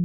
I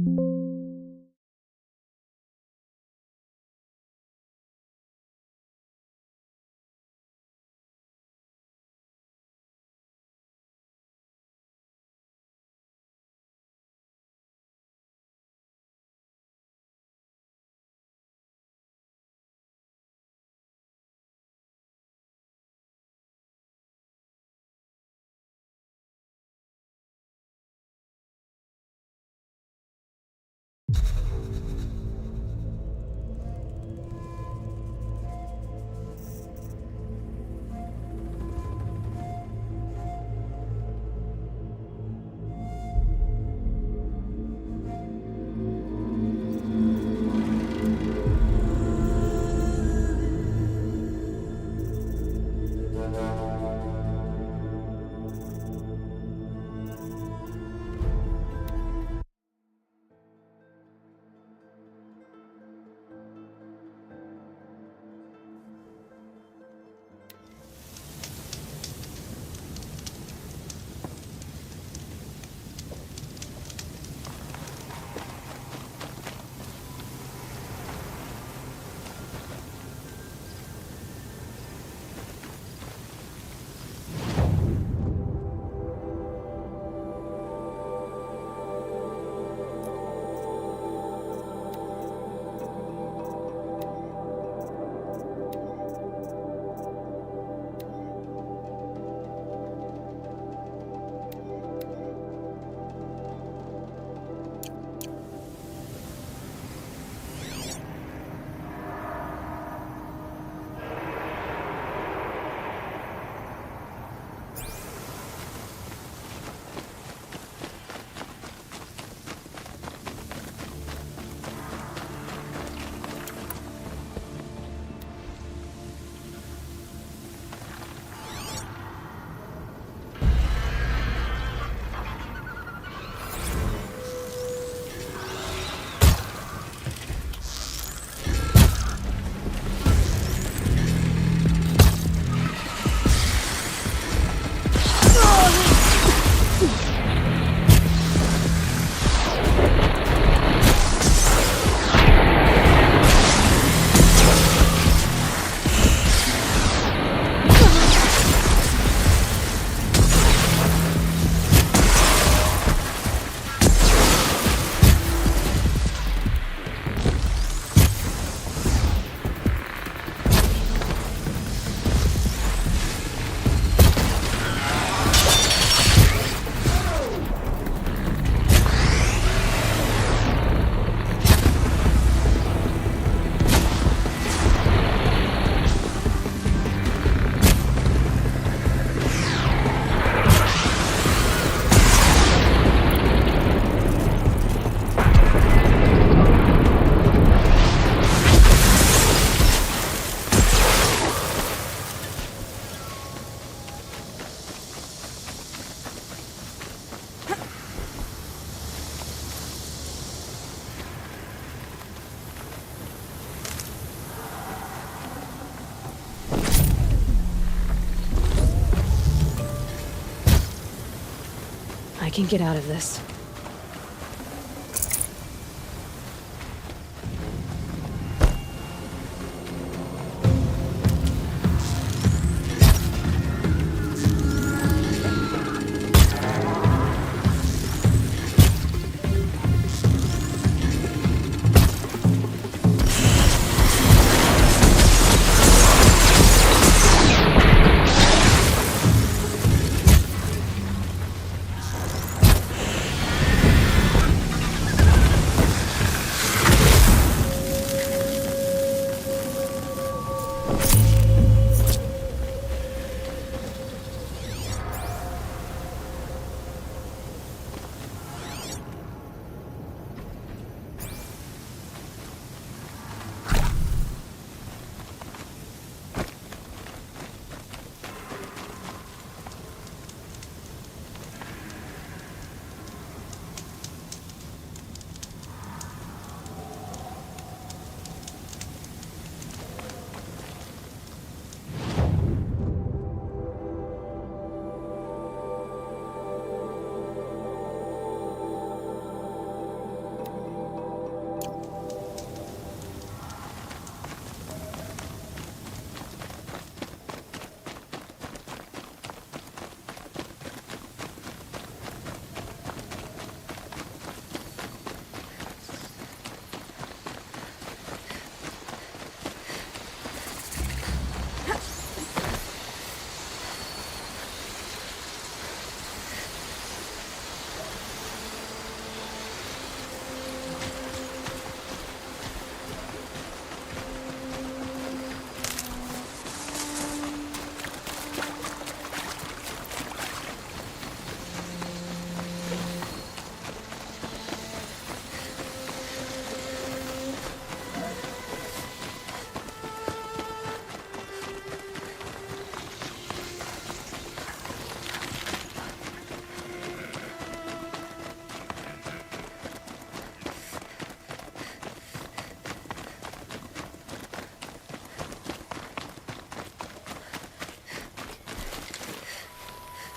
can get out of this.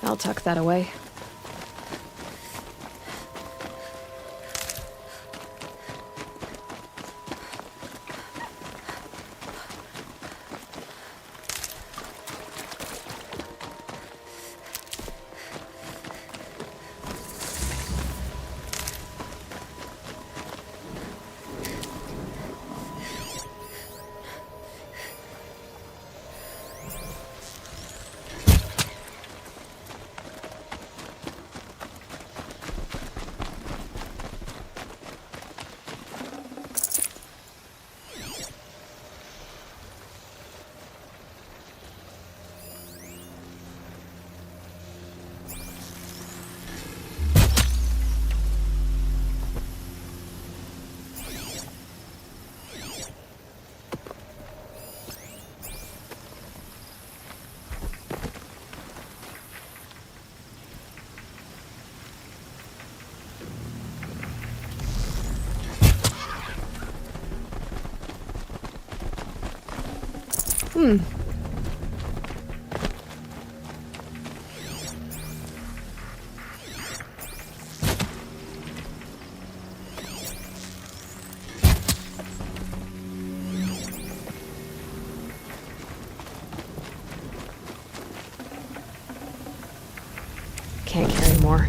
I'll tuck that away. Can't carry more.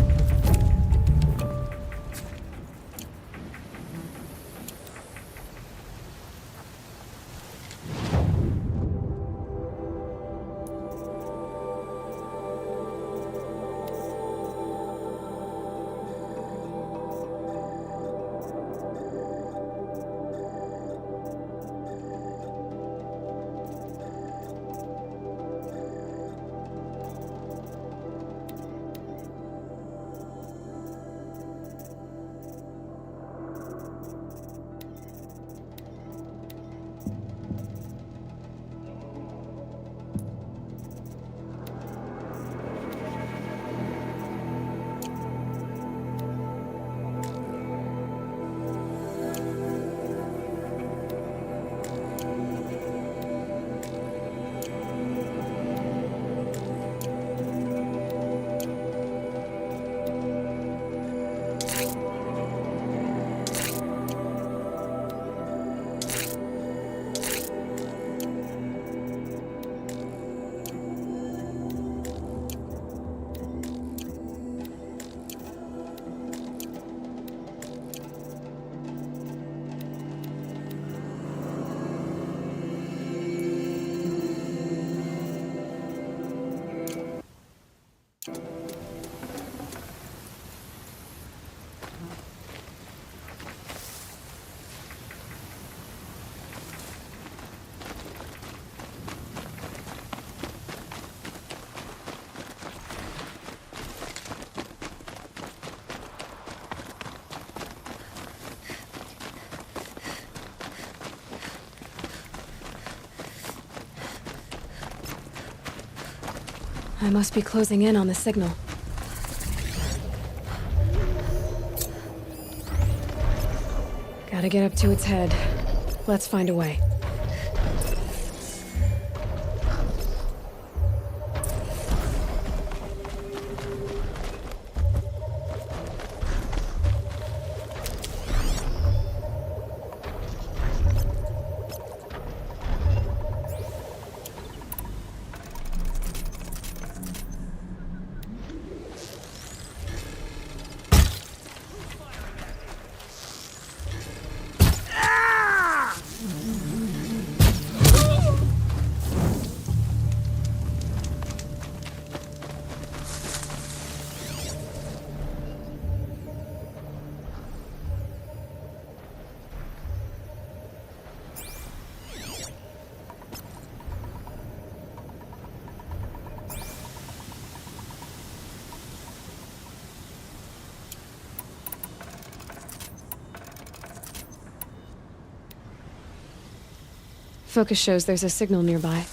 I must be closing in on the signal. Gotta get up to its head. Let's find a way. Focus shows there's a signal nearby.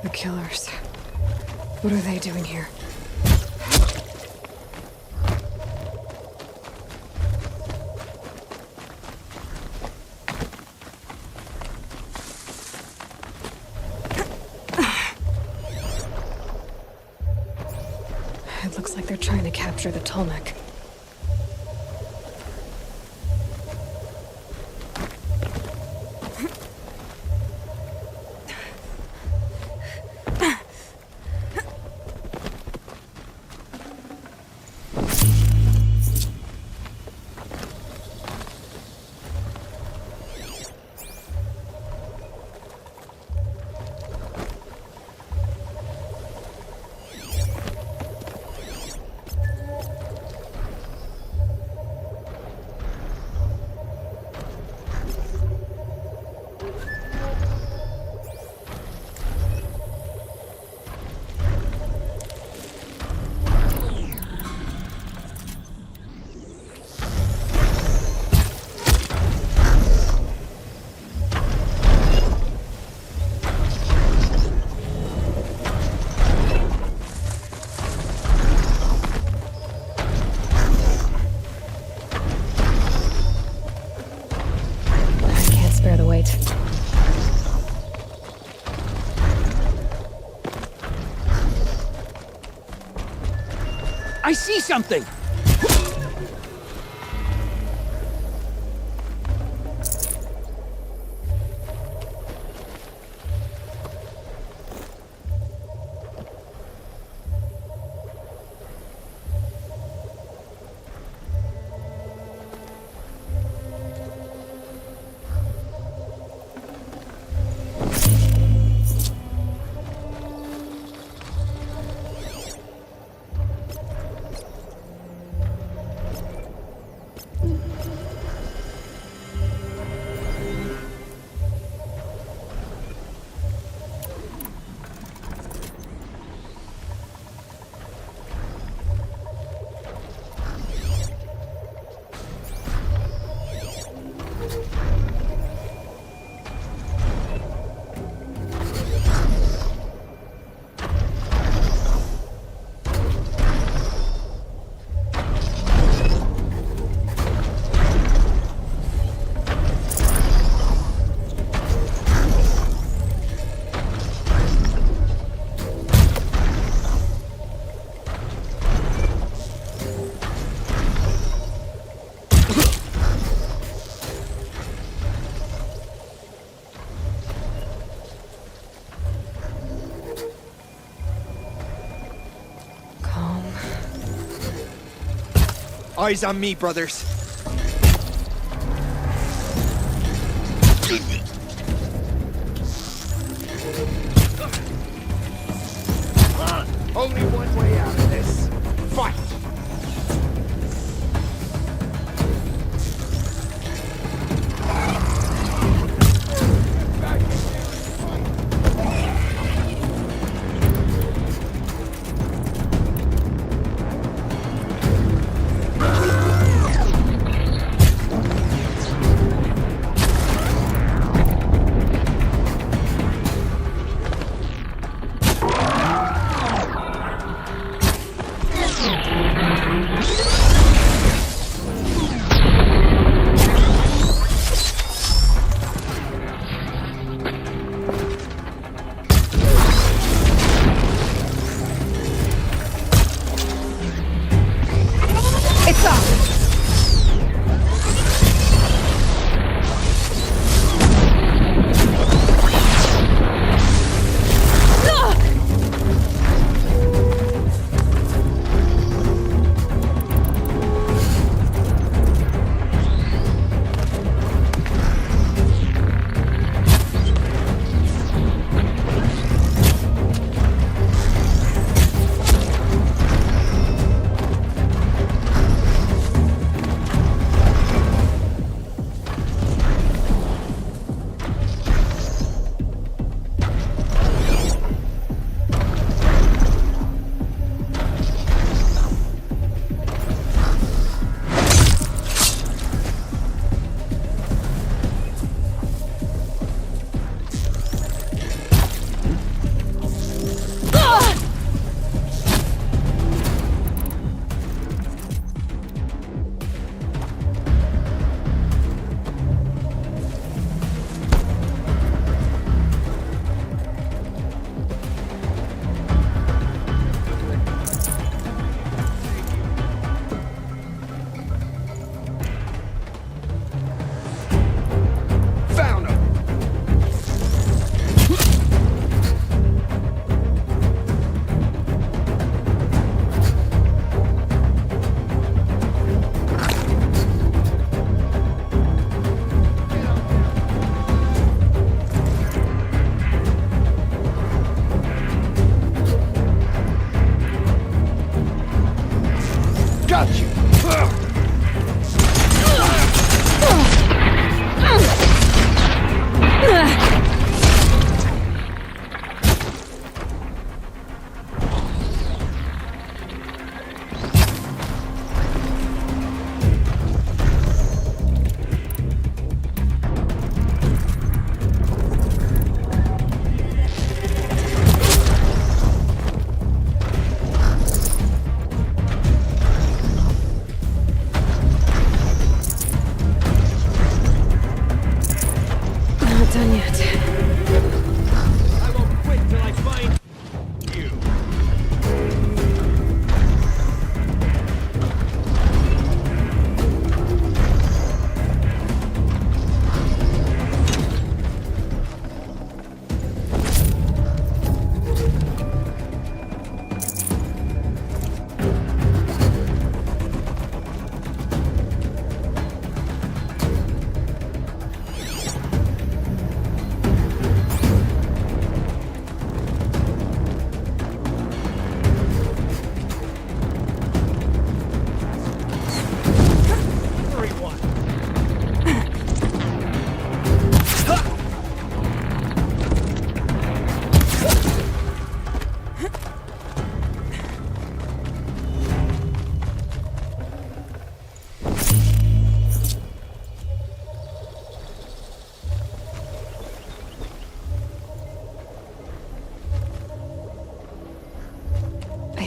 The killers. What are they doing here? It looks like they're trying to capture the Tolmec. Bear the weight. I see something! Eyes on me, brothers. Only one way out of this. Fight!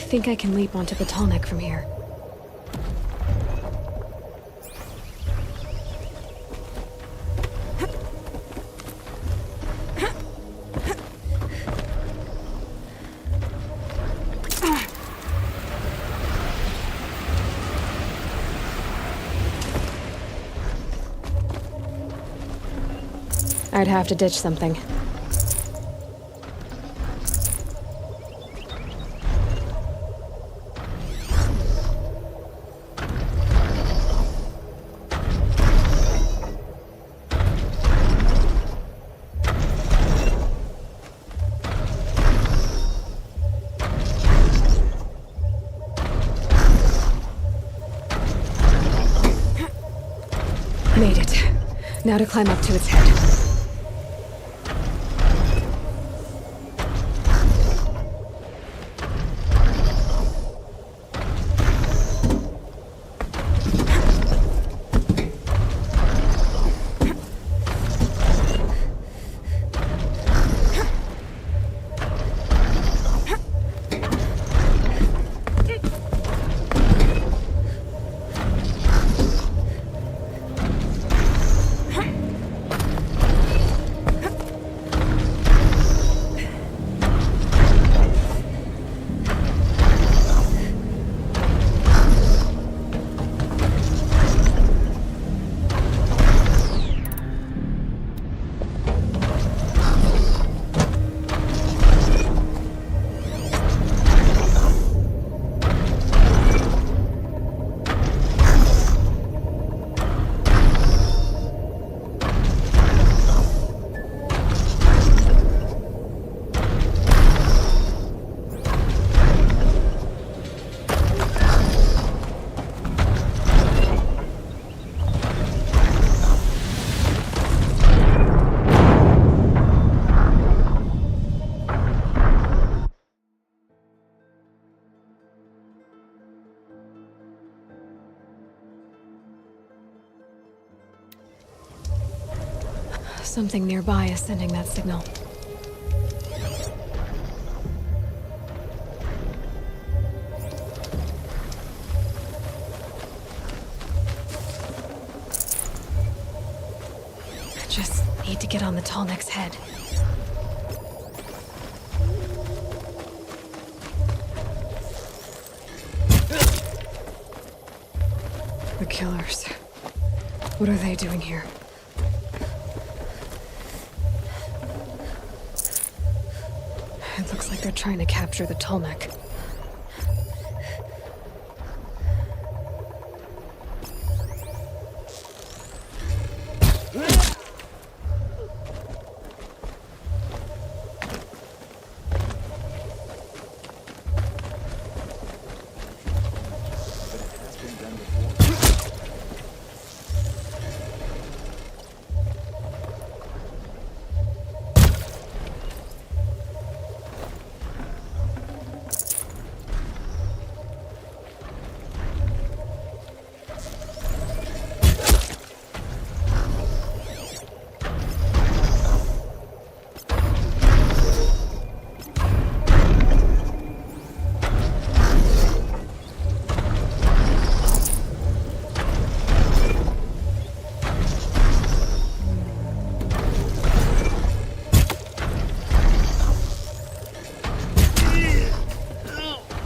think I can leap onto the tall neck from here. I'd have to ditch something. Made it. Now to climb up to its head. Something nearby is sending that signal. I just need to get on the tall neck's head. The killers. What are they doing here? It looks like they're trying to capture the tall neck.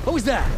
What was that?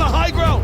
high ground!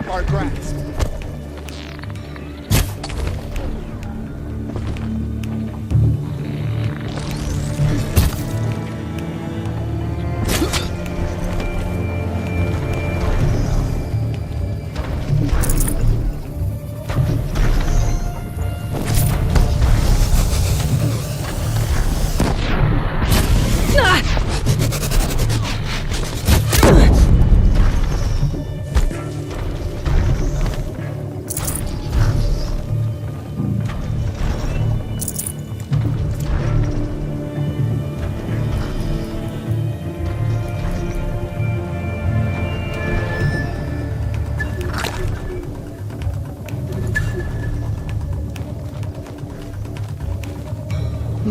Our grasp.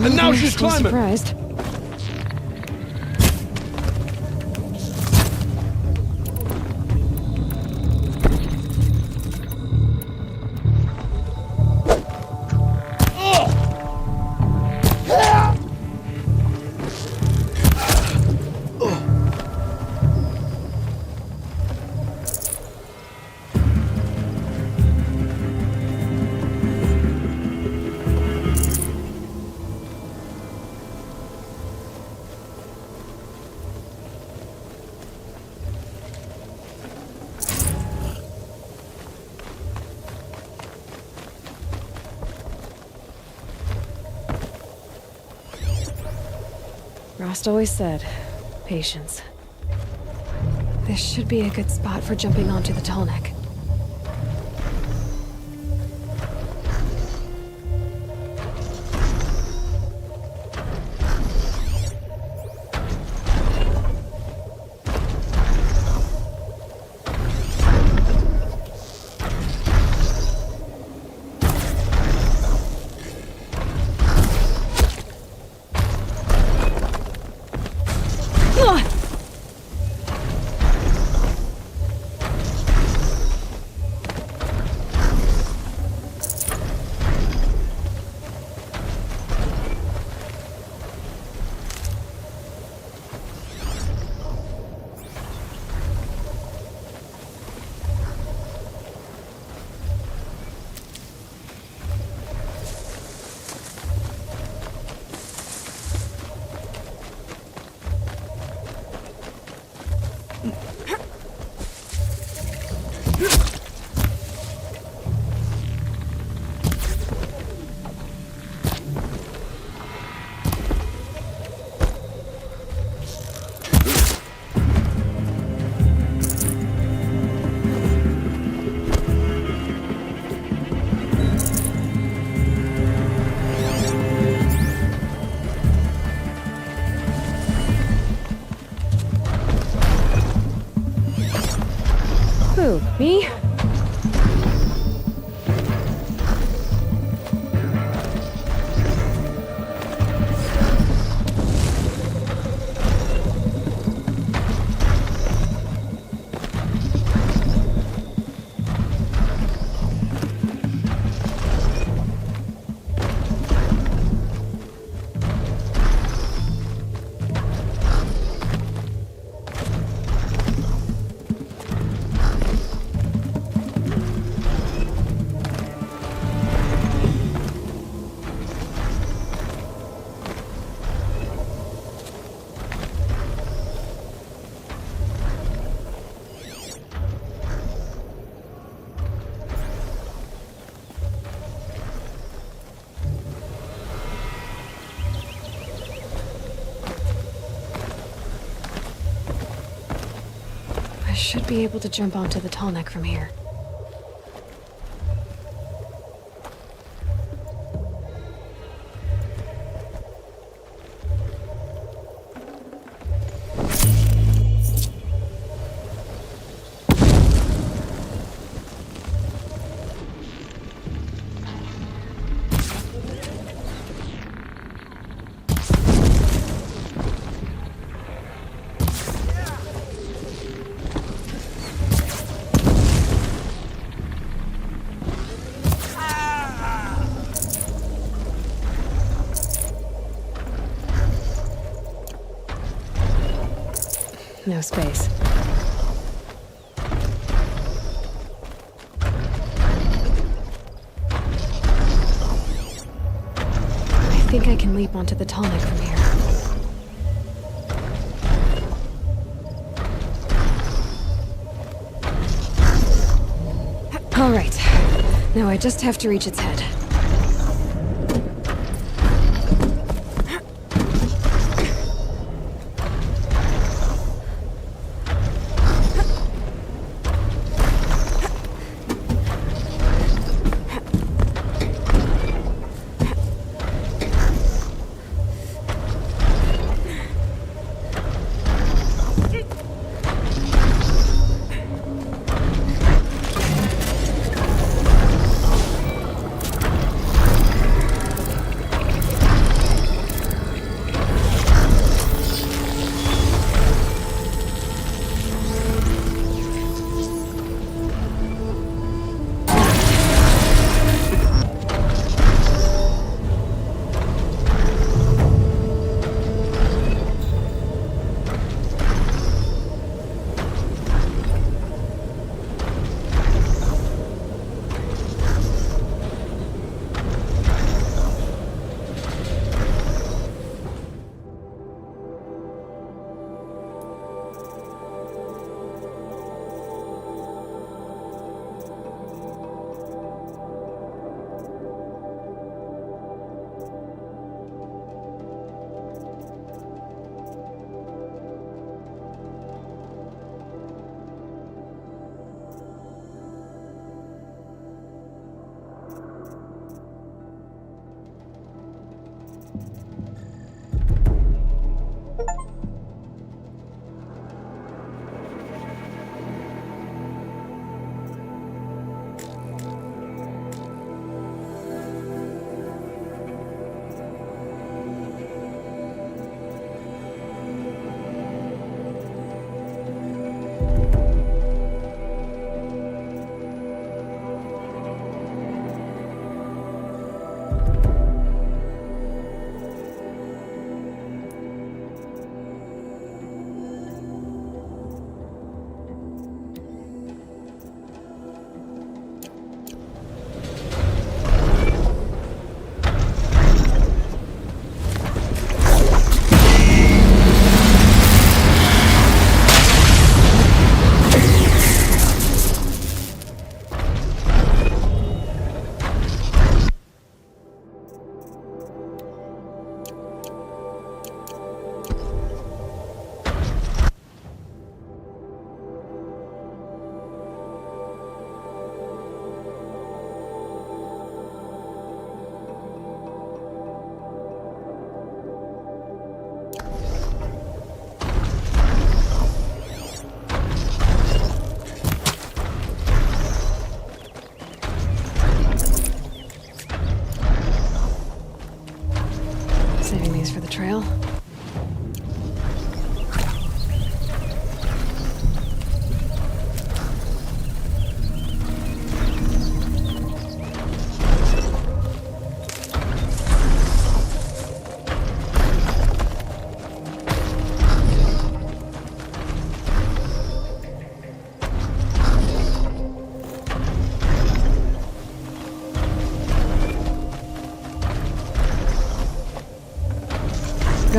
And now she's Still climbing! surprised. Rost always said, patience. This should be a good spot for jumping onto the tall neck. Who, me? I should be able to jump onto the tall neck from here. No space. I think I can leap onto the tall neck from here. All right. Now I just have to reach its head.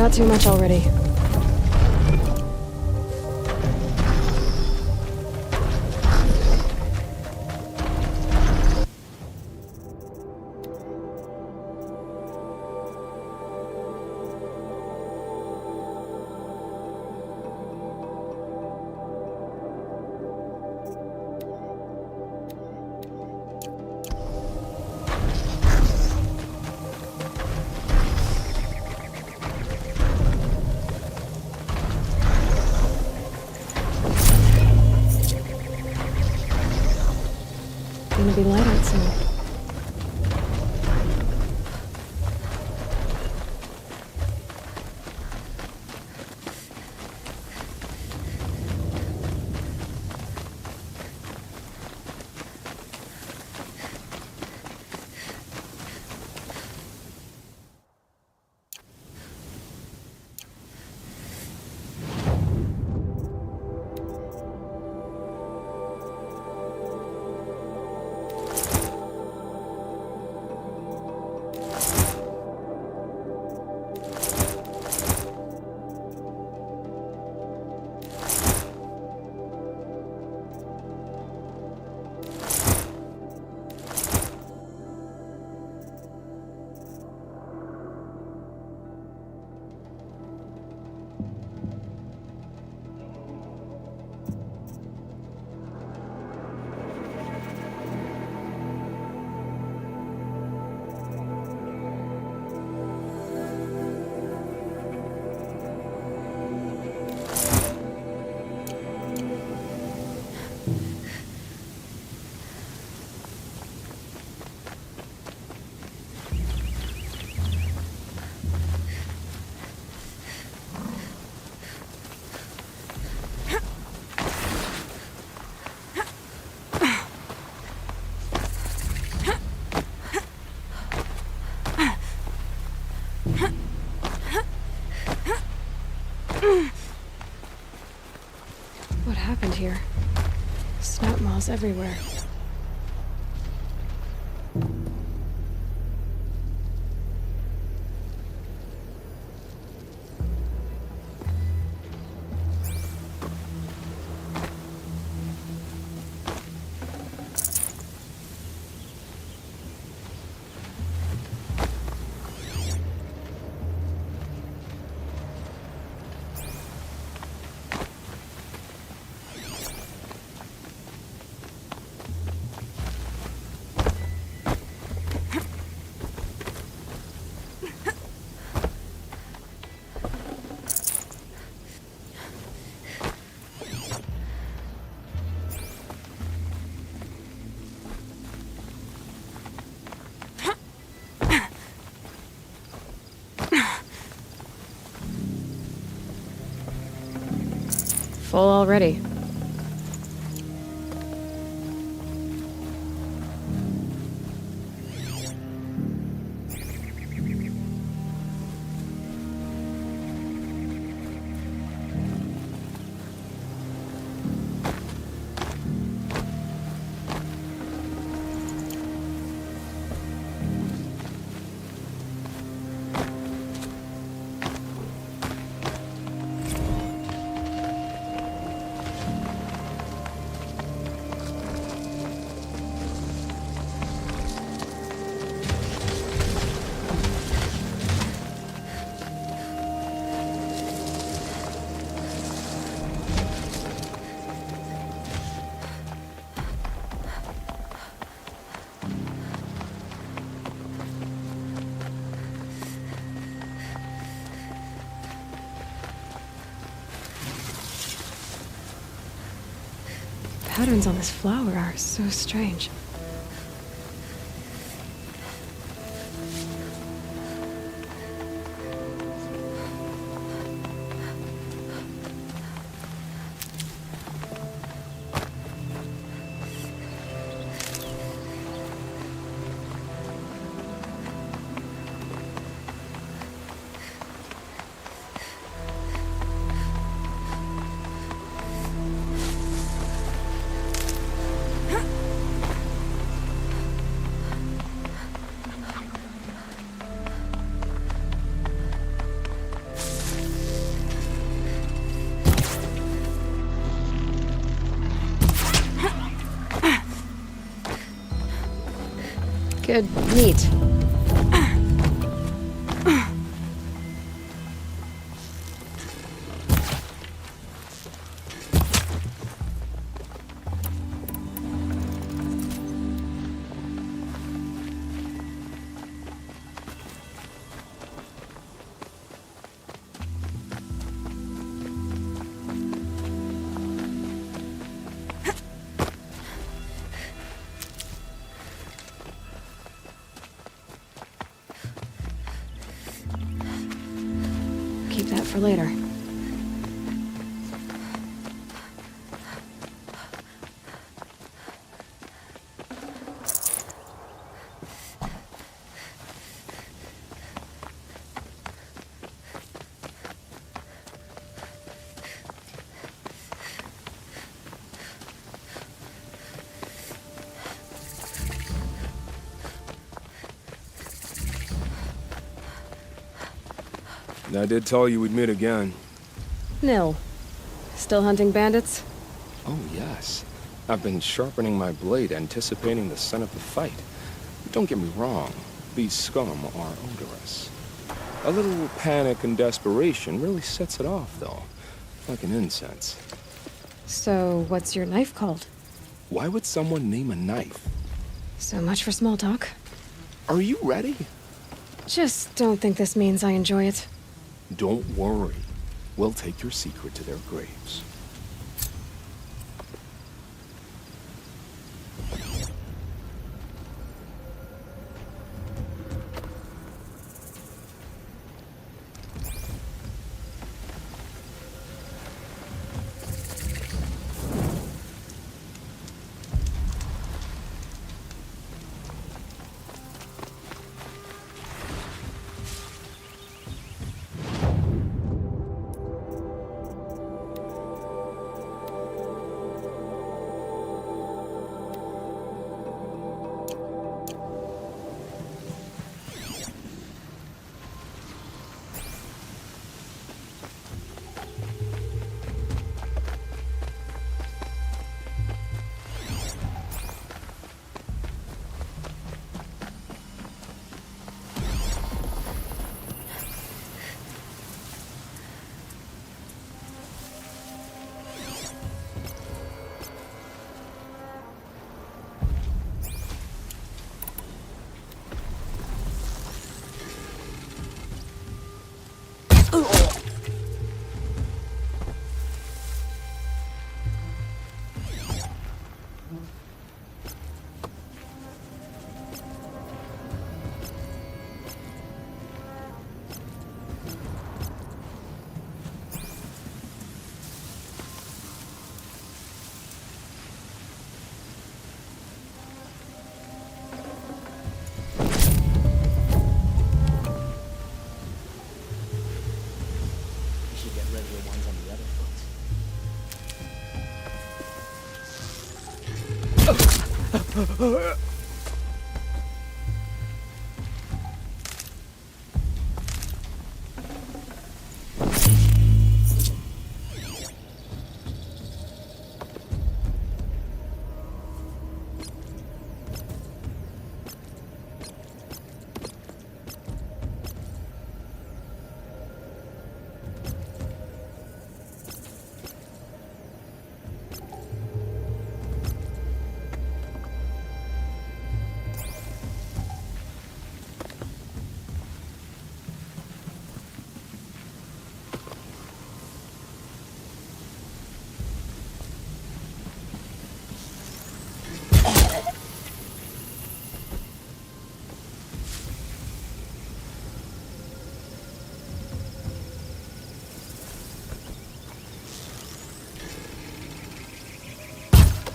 Not too much already. Gonna be light out soon. What happened here? Snout moths everywhere. Full already. Patterns on this flower are so strange. Good meat. Keep that for later. I did tell you we'd meet again. Nil. Still hunting bandits? Oh, yes. I've been sharpening my blade, anticipating the scent of the fight. Don't get me wrong, these scum are odorous. A little panic and desperation really sets it off, though. Like an incense. So, what's your knife called? Why would someone name a knife? So much for small talk. Are you ready? Just don't think this means I enjoy it. Don't worry. We'll take your secret to their graves.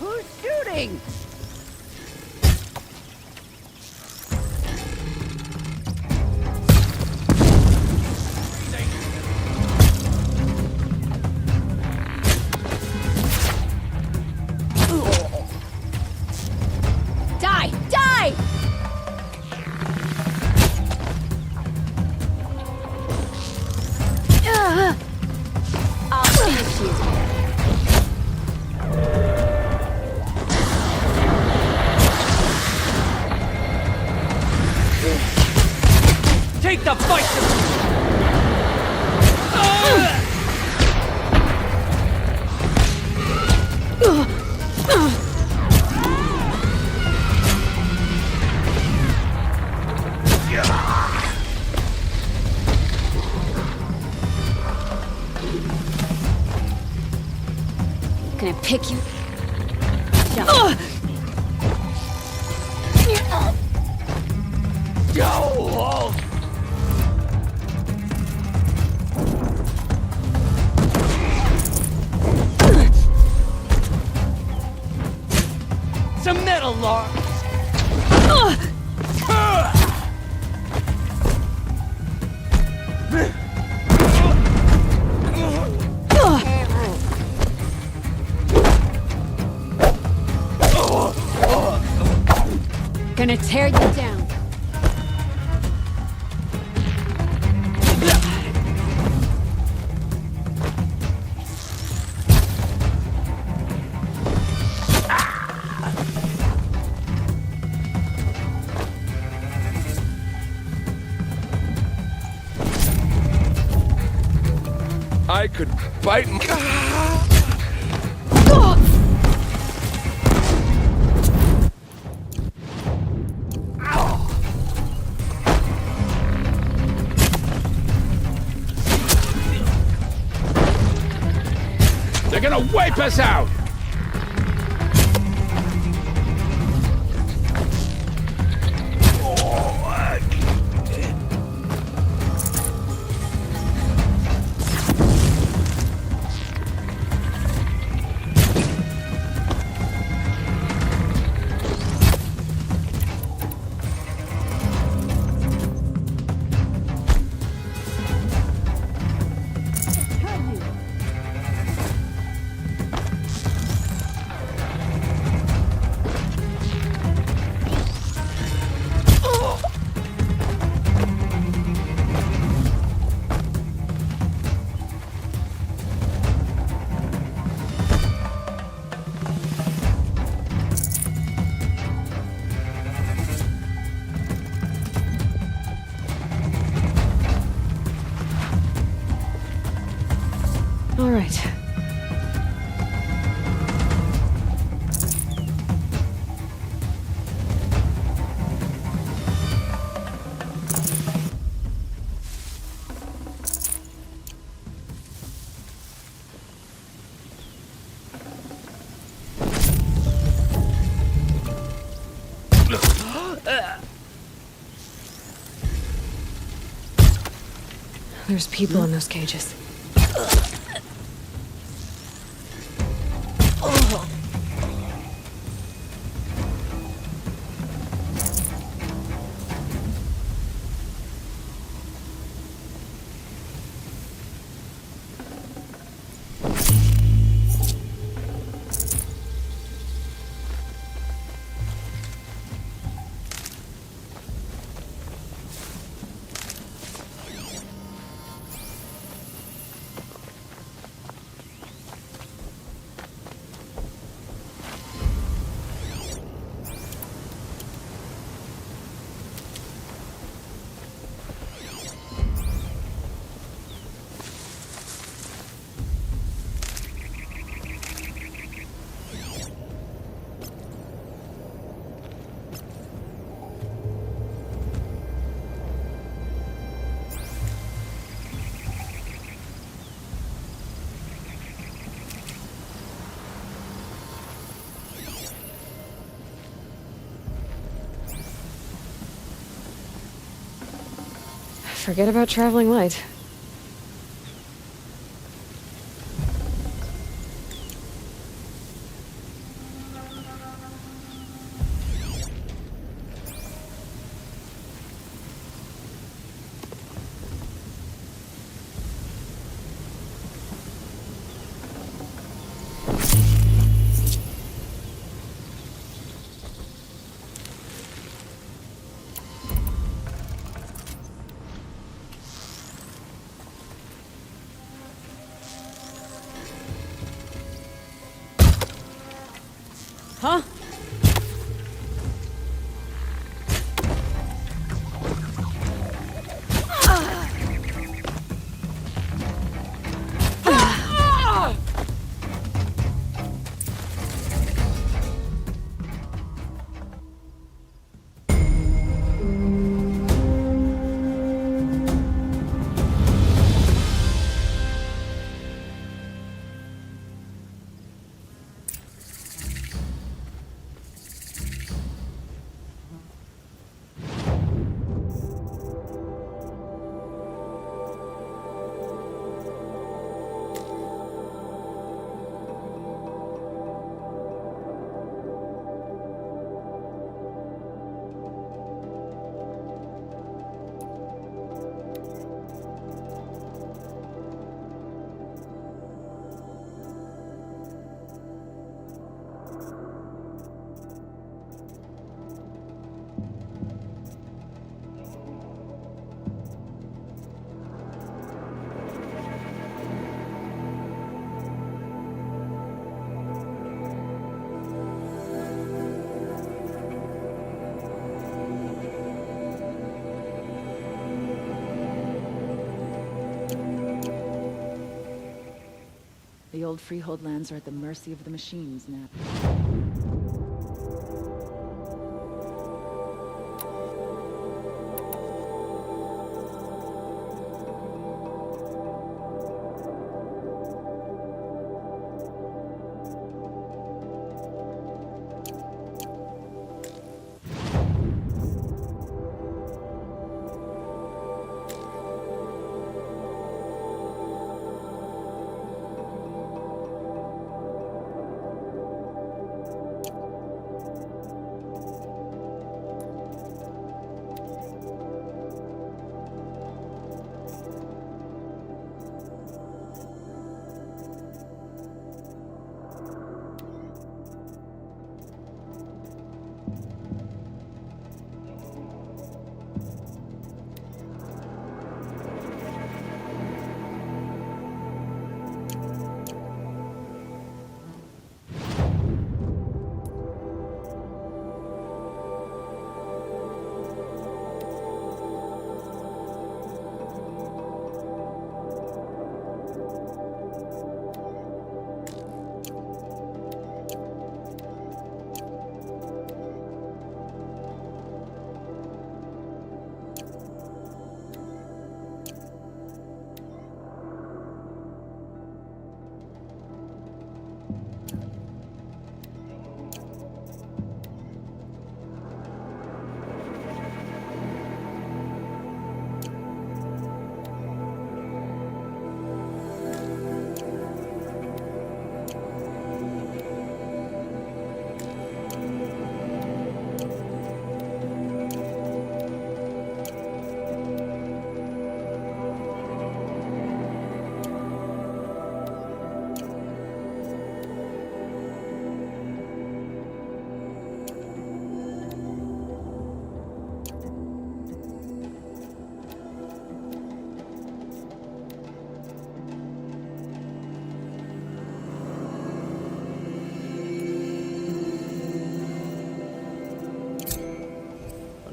Who's shooting? Die! Die! I'll finish you. fight the fight! Can I pick you? Go! Some metal logs! Gonna tear you down. I could bite. They're gonna wipe us out! All right. There's people in those cages. Forget about traveling light. Huh? the old freehold lands are at the mercy of the machines now.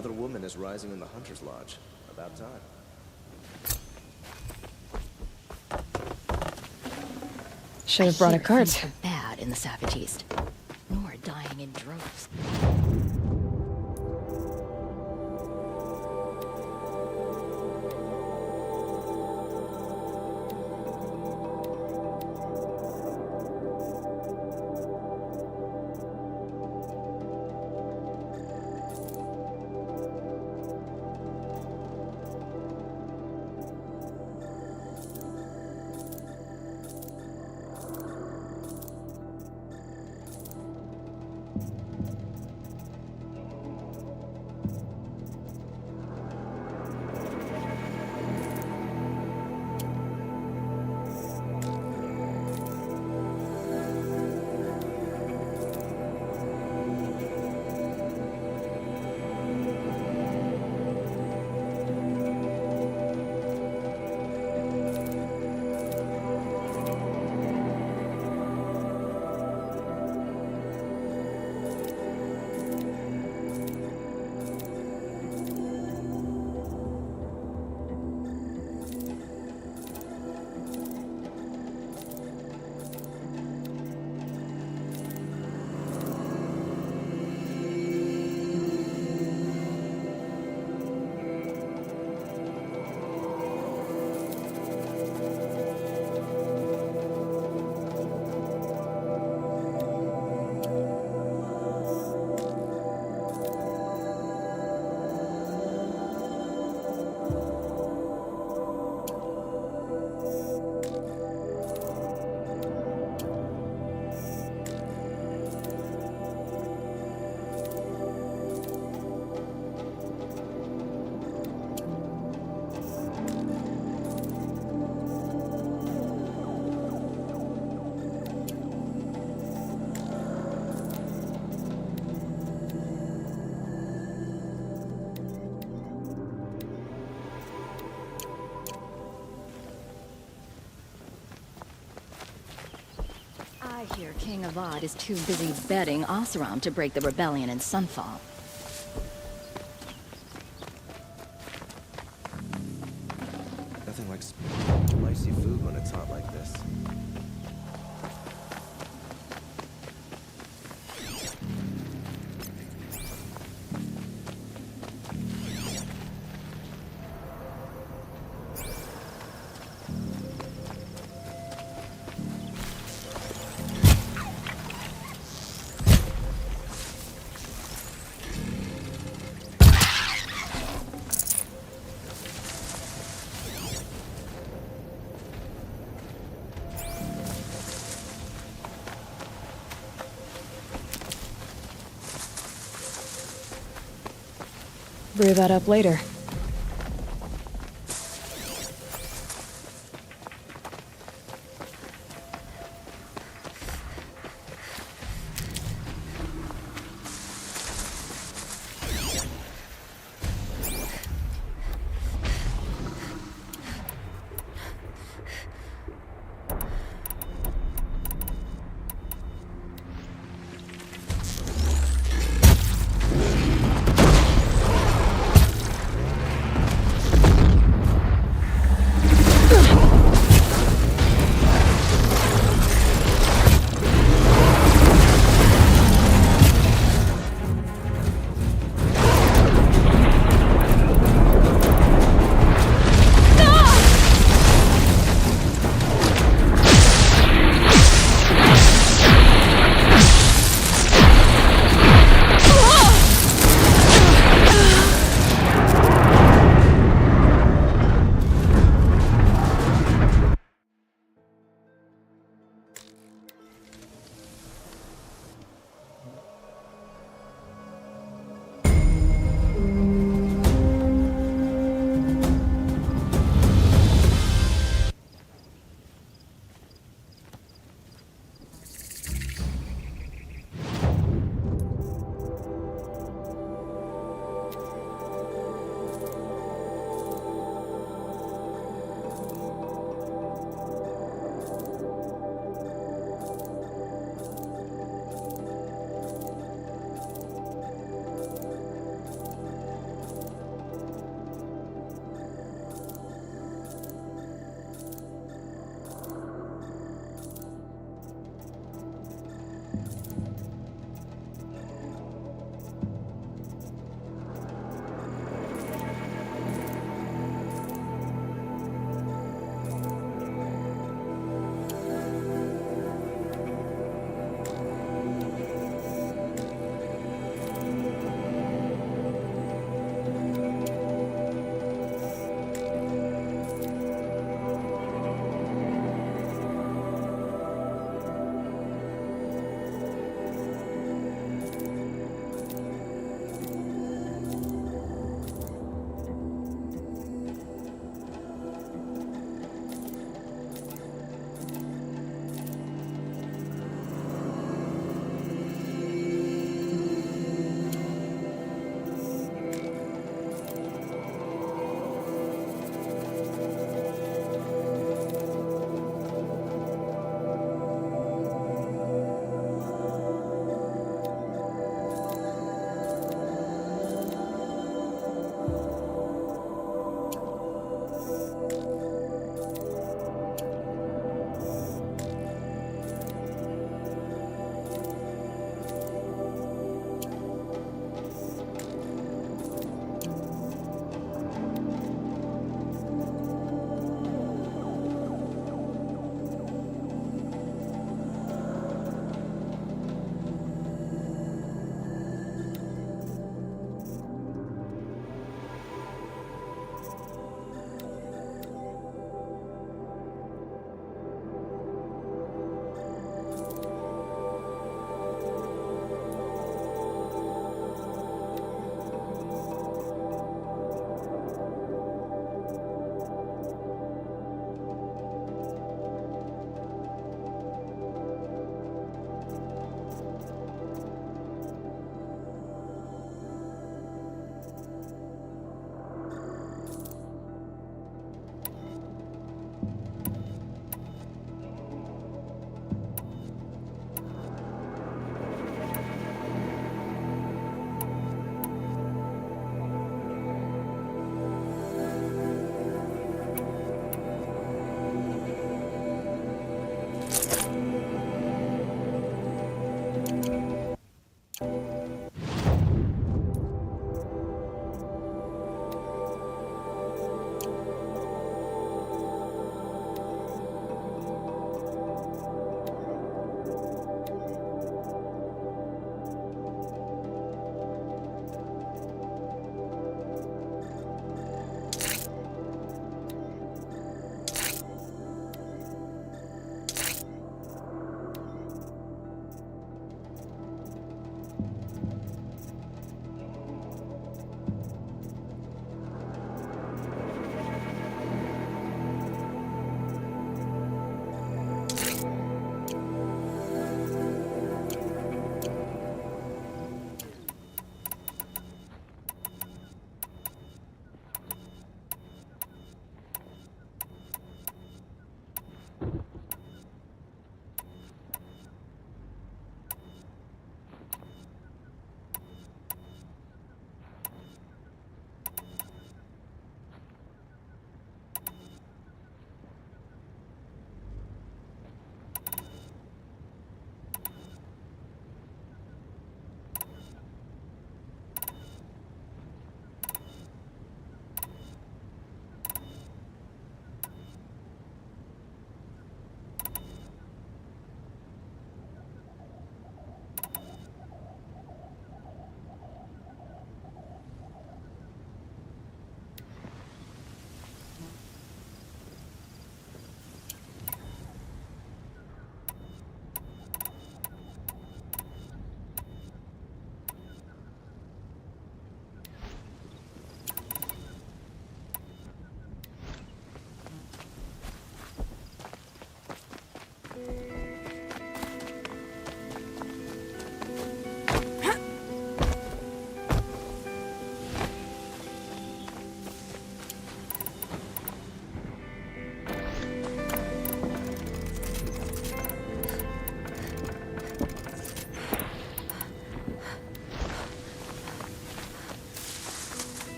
Another woman is rising in the Hunter's Lodge. About time. Should have brought a Here, cart. things are bad in the Savage East. More dying in droves. I hear King Avad is too busy bedding Oseram to break the rebellion in Sunfall. Nothing like spicy food when it's hot like this. brew that up later.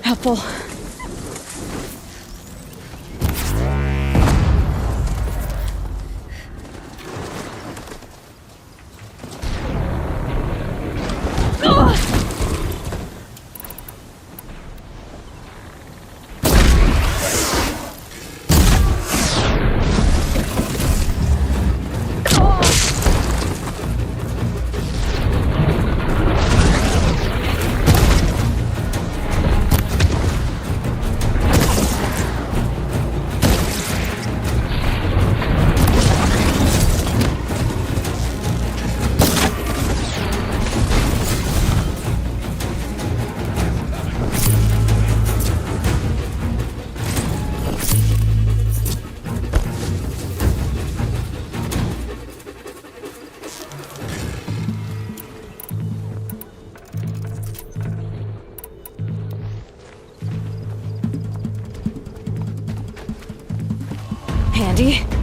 Helpful. Handy.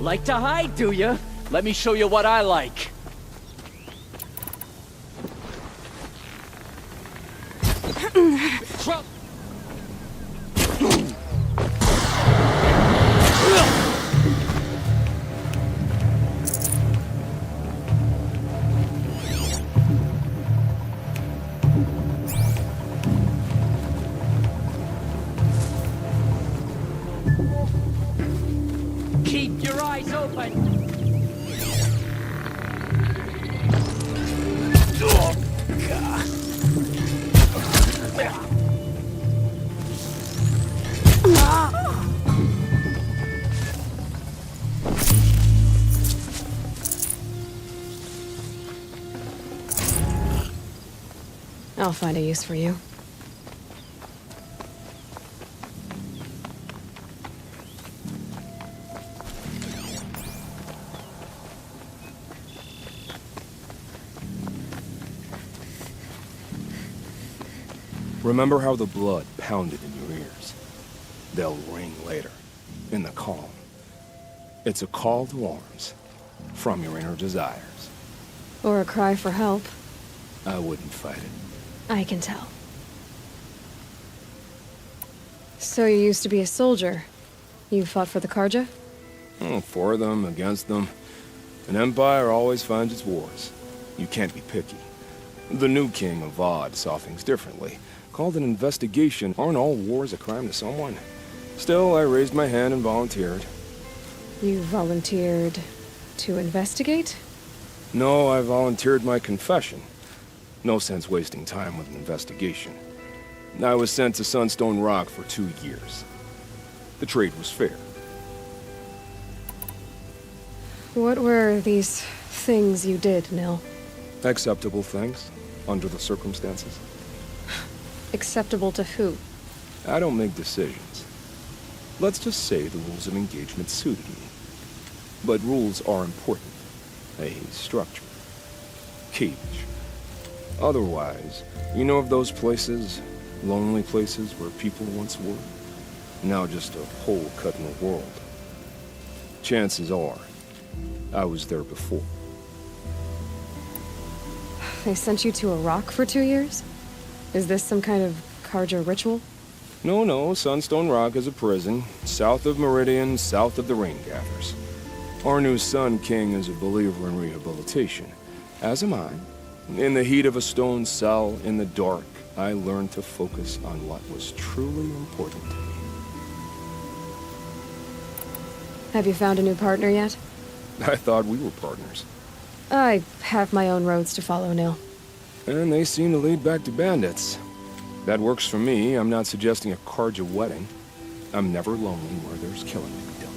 like to hide, do you? Let me show you what I like. Trump. Keep your eyes open. I'll find a use for you. Remember how the blood pounded in your ears? They'll ring later, in the calm. It's a call to arms, from your inner desires. Or a cry for help. I wouldn't fight it. I can tell. So you used to be a soldier. You fought for the Karja? For them, against them. An empire always finds its wars. You can't be picky. The new king of Vod saw things differently. Called an investigation. Aren't all wars a crime to someone? Still, I raised my hand and volunteered. You volunteered to investigate? No, I volunteered my confession. No sense wasting time with an investigation. I was sent to Sunstone Rock for 2 years. The trade was fair. What were these things you did, Nil? Acceptable things, under the circumstances. Acceptable to who? I don't make decisions. Let's just say the rules of engagement suited me. But rules are important. A structure. Cage. Otherwise, you know of those places, lonely places where people once were? Now just a hole cut in the world. Chances are, I was there before. They sent you to a rock for 2 years? Is this some kind of Karja ritual? No, Sunstone Rock is a prison, south of Meridian, south of the Rain Gathers. Our new Sun King is a believer in rehabilitation, as am I. In the heat of a stone cell, in the dark, I learned to focus on what was truly important to me. Have you found a new partner yet? I thought we were partners. I have my own roads to follow, Nil. And they seem to lead back to bandits. That works for me. I'm not suggesting a Karja wedding. I'm never lonely where there's killing to be done.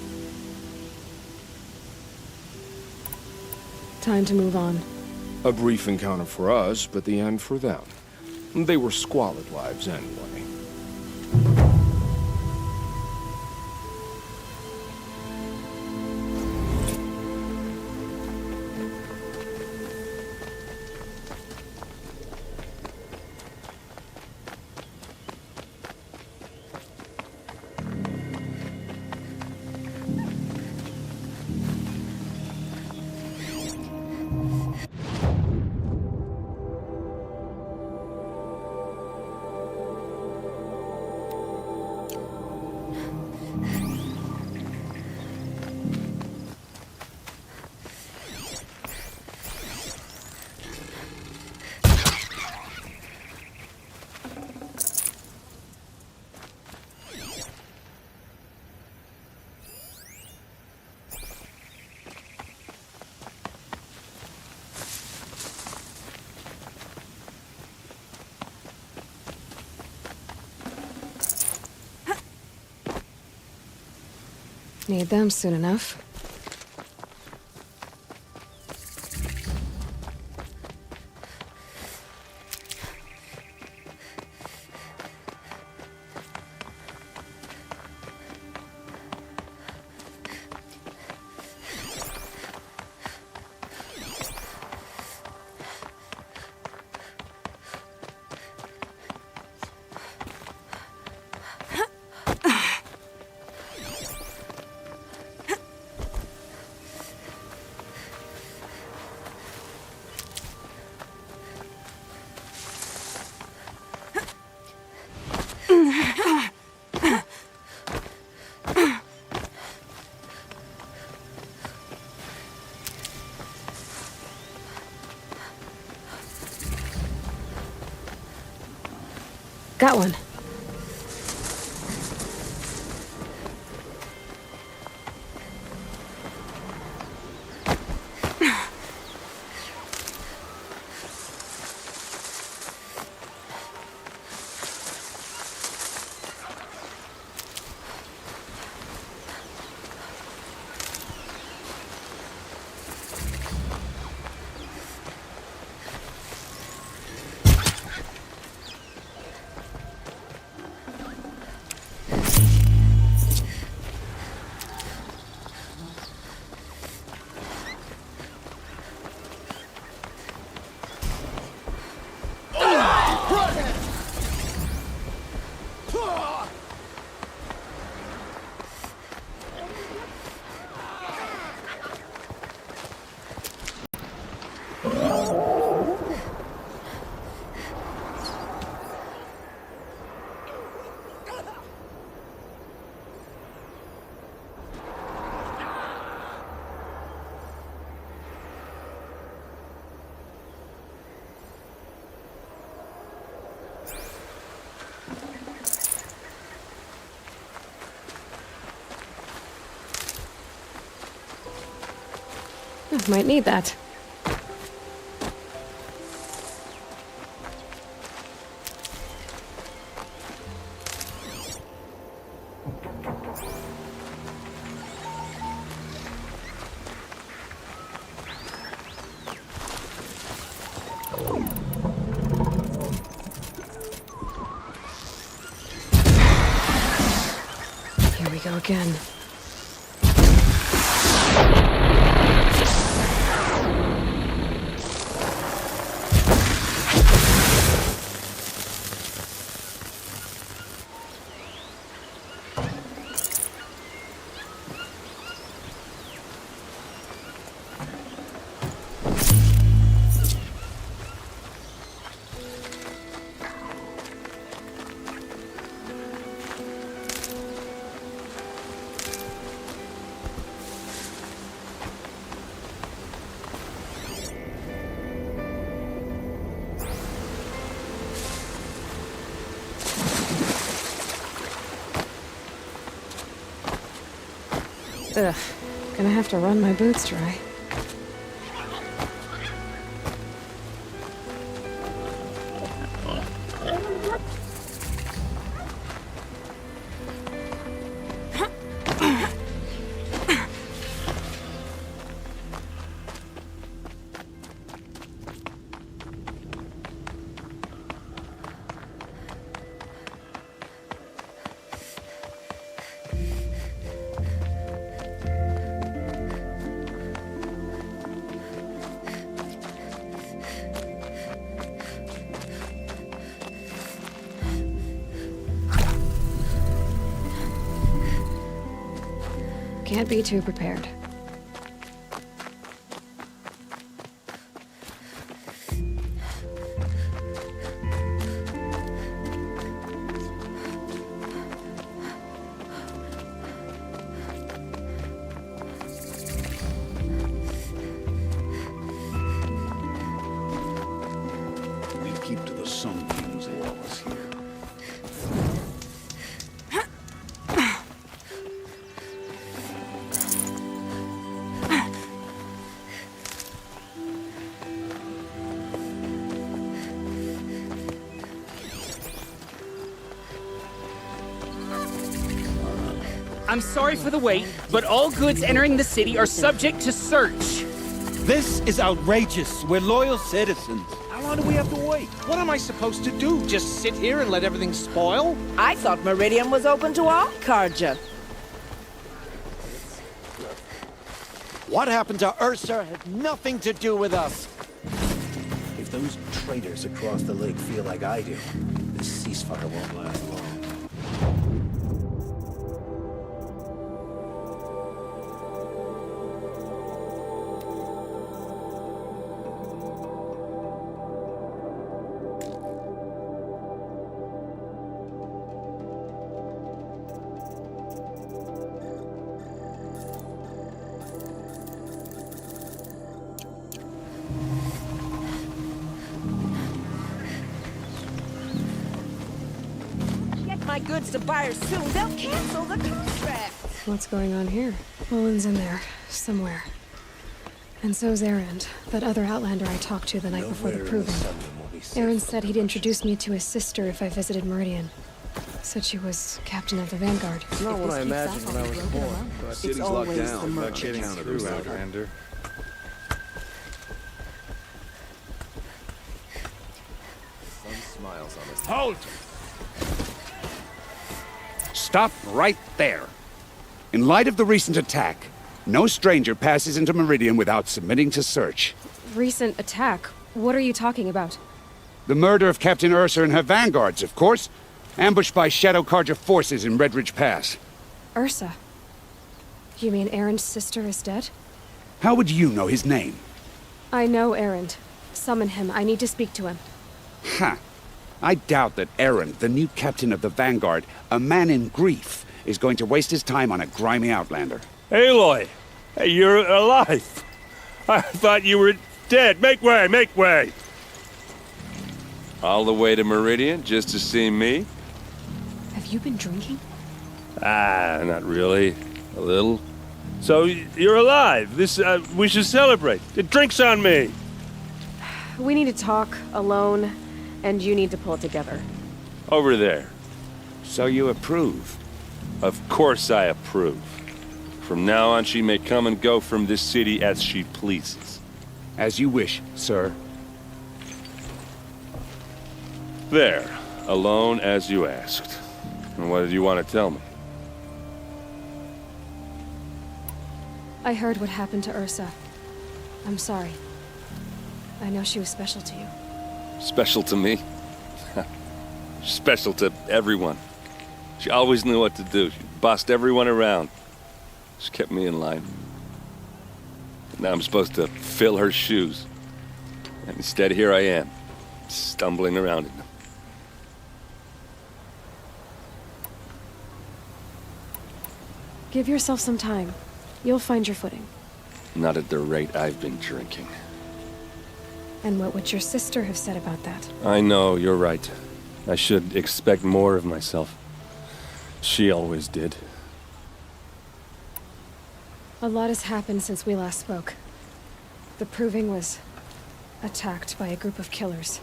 Time to move on. A brief encounter for us, but the end for them. They were squalid lives anyway. Need them soon enough. Got one. Might need that. Here we go again. Ugh, gonna have to run my boots dry. Can't be too prepared. We keep to the sunbeams laws here. I'm sorry for the wait, but all goods entering the city are subject to search. This is outrageous. We're loyal citizens. How long do we have to wait? What am I supposed to do? Just sit here and let everything spoil? I thought Meridian was open to all Carja. What happened to Ursa had nothing to do with us. If those traitors across the lake feel like I do, this ceasefire won't last long. goods to buyers soon, they'll cancel the contract. What's going on here? Olin's in there, somewhere. And so's Erend, that other Outlander I talked to the night before the proving. Erend said he'd introduce me to his sister if I visited Meridian. Said she was captain of the Vanguard. It's not what I imagined when I was born, but City's locked down. not getting through, Outlander. Smiles on his Halt! Stop right there. In light of the recent attack, no stranger passes into Meridian without submitting to search. Recent attack? What are you talking about? The murder of Captain Ursa and her vanguards, of course. Ambushed by Shadow Carja forces in Redridge Pass. Ursa? You mean Erend's sister is dead? How would you know his name? I know Erend. Summon him. I need to speak to him. Ha! I doubt that Erend, the new captain of the Vanguard, a man in grief, is going to waste his time on a grimy Outlander. Aloy! Hey, you're alive! I thought you were dead. Make way, make way! All the way to Meridian just to see me? Have you been drinking? Ah, not really. A little. So, you're alive. We should celebrate. The drink's on me! We need to talk, alone, and you need to pull it together. Over there. So you approve? Of course I approve. From now on, she may come and go from this city as she pleases. As you wish, sir. There. Alone as you asked. And what did you want to tell me? I heard what happened to Ursa. I'm sorry. I know she was special to you. Special to me? Special to everyone. She always knew what to do. She bossed everyone around. She kept me in line. Now I'm supposed to fill her shoes. And instead, here I am, stumbling around in them. Give yourself some time. You'll find your footing. Not at the rate I've been drinking. And what would your sister have said about that? I know, you're right. I should expect more of myself. She always did. A lot has happened since we last spoke. The Proving was attacked by a group of killers.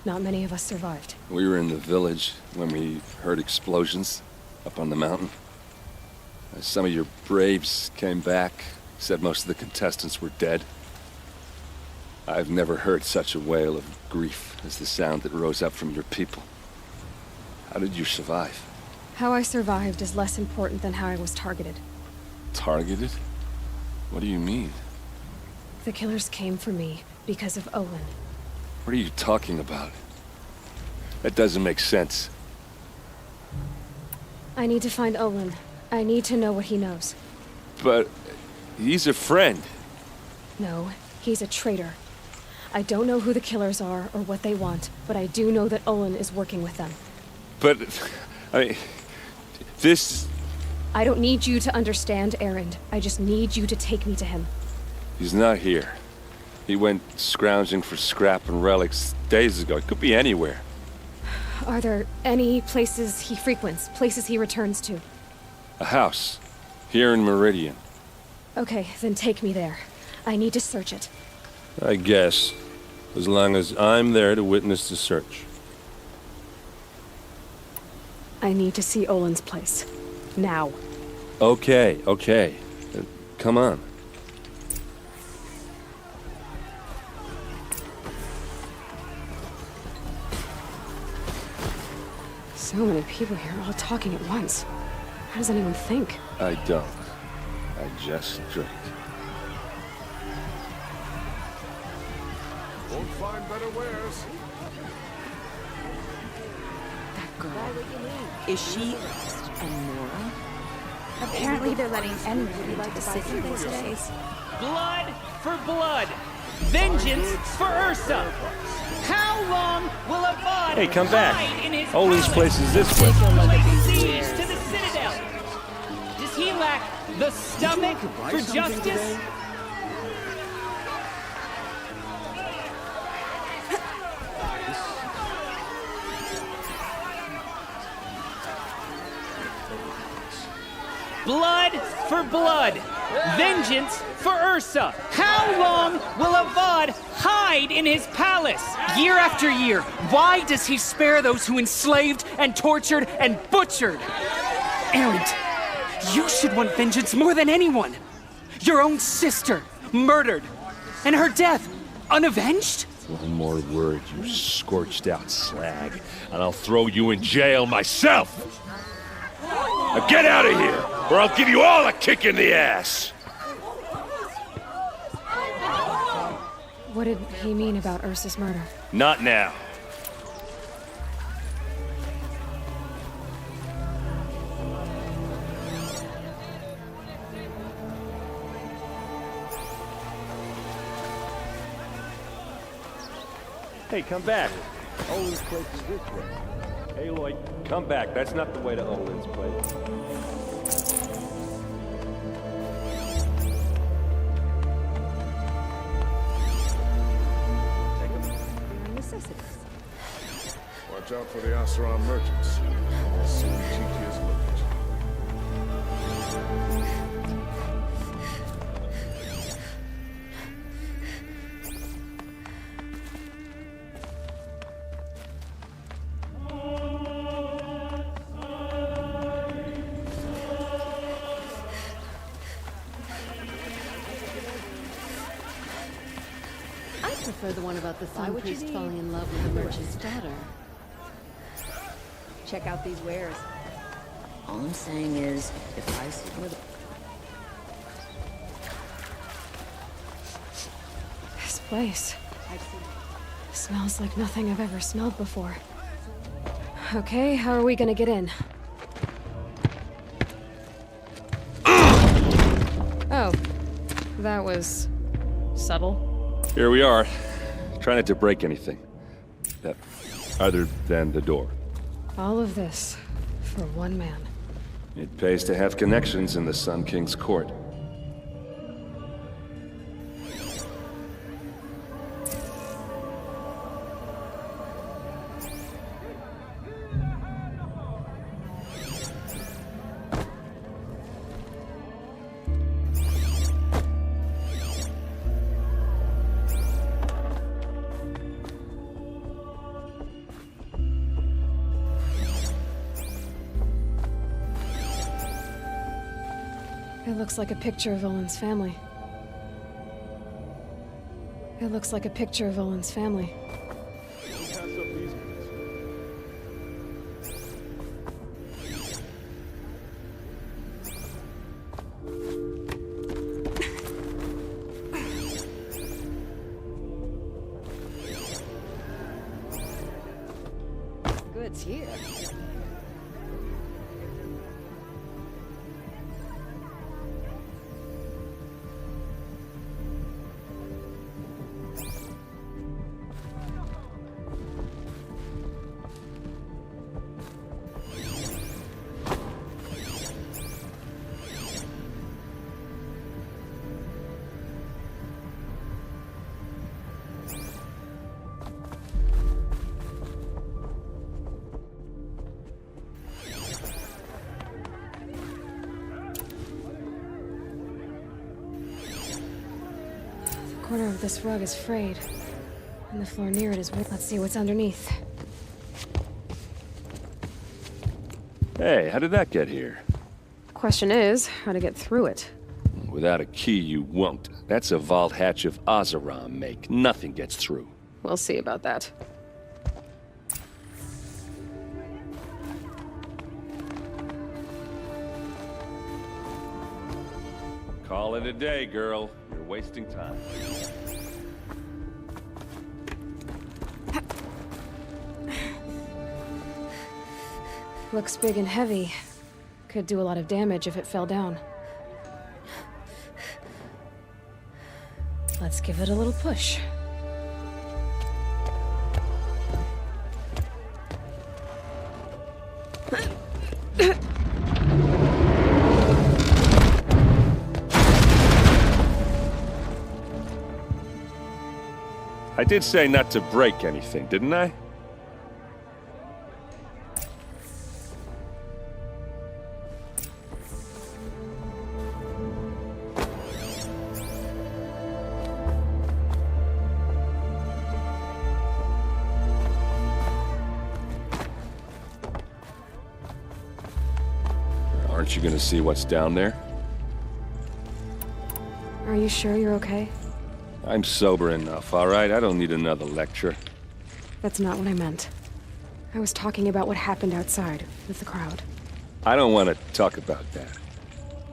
Not many of us survived. We were in the village when we heard explosions up on the mountain. Some of your braves came back, said most of the contestants were dead. I've never heard such a wail of grief as the sound that rose up from your people. How did you survive? How I survived is less important than how I was targeted. Targeted? What do you mean? The killers came for me because of Olin. What are you talking about? That doesn't make sense. I need to find Olin. I need to know what he knows. But he's a friend. No, he's a traitor. I don't know who the killers are or what they want, but I do know that Olin is working with them. But, I mean, this... I don't need you to understand, Erend. I just need you to take me to him. He's not here. He went scrounging for scrap and relics days ago. It could be anywhere. Are there any places he frequents, places he returns to? A house. Here in Meridian. Okay, then take me there. I need to search it. I guess. As long as I'm there to witness the search. I need to see Olin's place. Now. Okay. Come on. So many people here, all talking at once. How does anyone think? I don't. I just drink. Won't find better wares. That girl. Is she Nora? Apparently they're letting anyone into the city these days. Blood for blood. Vengeance for Ursa. How long will Avad Hey, come back. hide in his Olin's palace? place is this way. Lay siege to the Citadel. Does he lack the stomach for justice? Blood for blood. Vengeance for Ursa. How long will Avad hide in his palace? Year after year, why does he spare those who enslaved and tortured and butchered? Erend, you should want vengeance more than anyone. Your own sister, murdered, and her death, unavenged? One more word, you scorched out slag, and I'll throw you in jail myself! Now get out of here, or I'll give you all a kick in the ass! What did he mean about Ursa's murder? Not now. Hey, come back. Olin's place is this way. Aloy, come back. That's not the way to Olin's place. Necessities. Watch out for the Oseram merchants. They'll soon cheeky as look at you. I prefer the one about the sun priest falling in love with the merchant's daughter. Check out these wares. All I'm saying is, if I see with This place smells like nothing I've ever smelled before. Okay, how are we gonna get in? Oh, that was subtle. Here we are. Try not to break anything. Other than the door. All of this for one man. It pays to have connections in the Sun King's court. It looks like a picture of Olin's family. It looks like a picture of Olin's family. Goods here. The corner of this rug is frayed, and the floor near it is wood. Let's see what's underneath. Hey, how did that get here? Question is, how to get through it. Without a key, you won't. That's a vault hatch of Oseram make. Nothing gets through. We'll see about that. Call it a day, girl. You're wasting time. Looks big and heavy. Could do a lot of damage if it fell down. Let's give it a little push. I did say not to break anything, didn't I? Aren't you gonna see what's down there? Are you sure you're okay? I'm sober enough, all right? I don't need another lecture. That's not what I meant. I was talking about what happened outside with the crowd. I don't want to talk about that.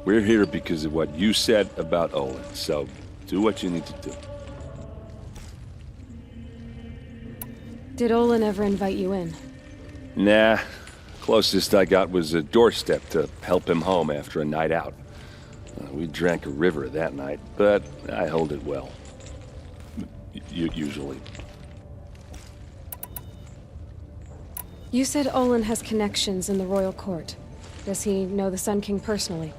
We're here because of what you said about Olin, so do what you need to do. Did Olin ever invite you in? Nah. Closest I got was a doorstep to help him home after a night out. We drank a river that night, but I hold it well. Usually. You said Olin has connections in the royal court. Does he know the Sun King personally?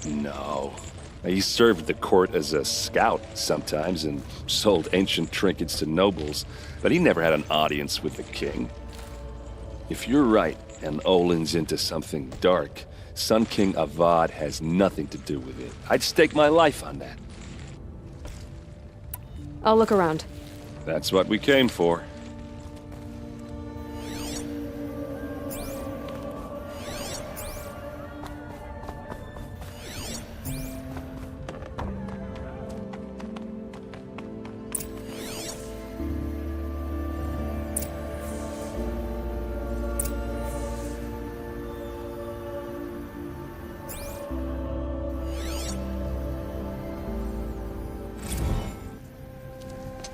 No. He served the court as a scout sometimes and sold ancient trinkets to nobles, but he never had an audience with the king. If you're right, and Olin's into something dark, Sun King Avad has nothing to do with it. I'd stake my life on that. I'll look around. That's what we came for.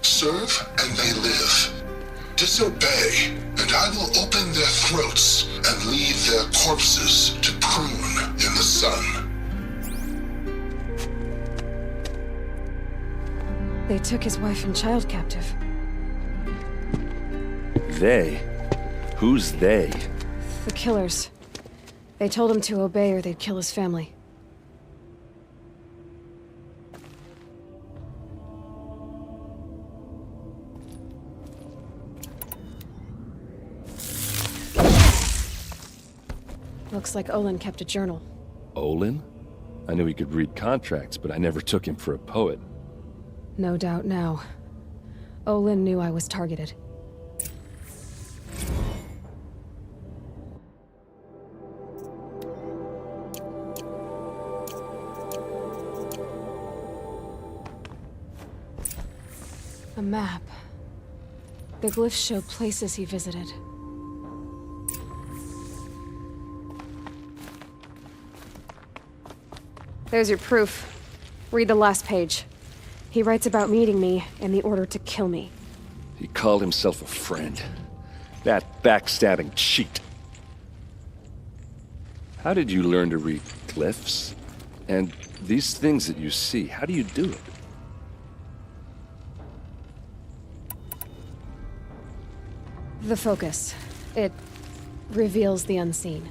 Serve, and they live. Disobey, and I will open their throats and leave their corpses to prune in the sun. They took his wife and child captive. They? Who's they? The killers. They told him to obey or they'd kill his family. Looks like Olin kept a journal. Olin? I knew he could read contracts, but I never took him for a poet. No doubt now. Olin knew I was targeted. A map. The glyphs show places he visited. There's your proof. Read the last page. He writes about meeting me and the order to kill me. He called himself a friend. That backstabbing cheat. How did you learn to read glyphs? And these things that you see, how do you do it? The focus. It reveals the unseen.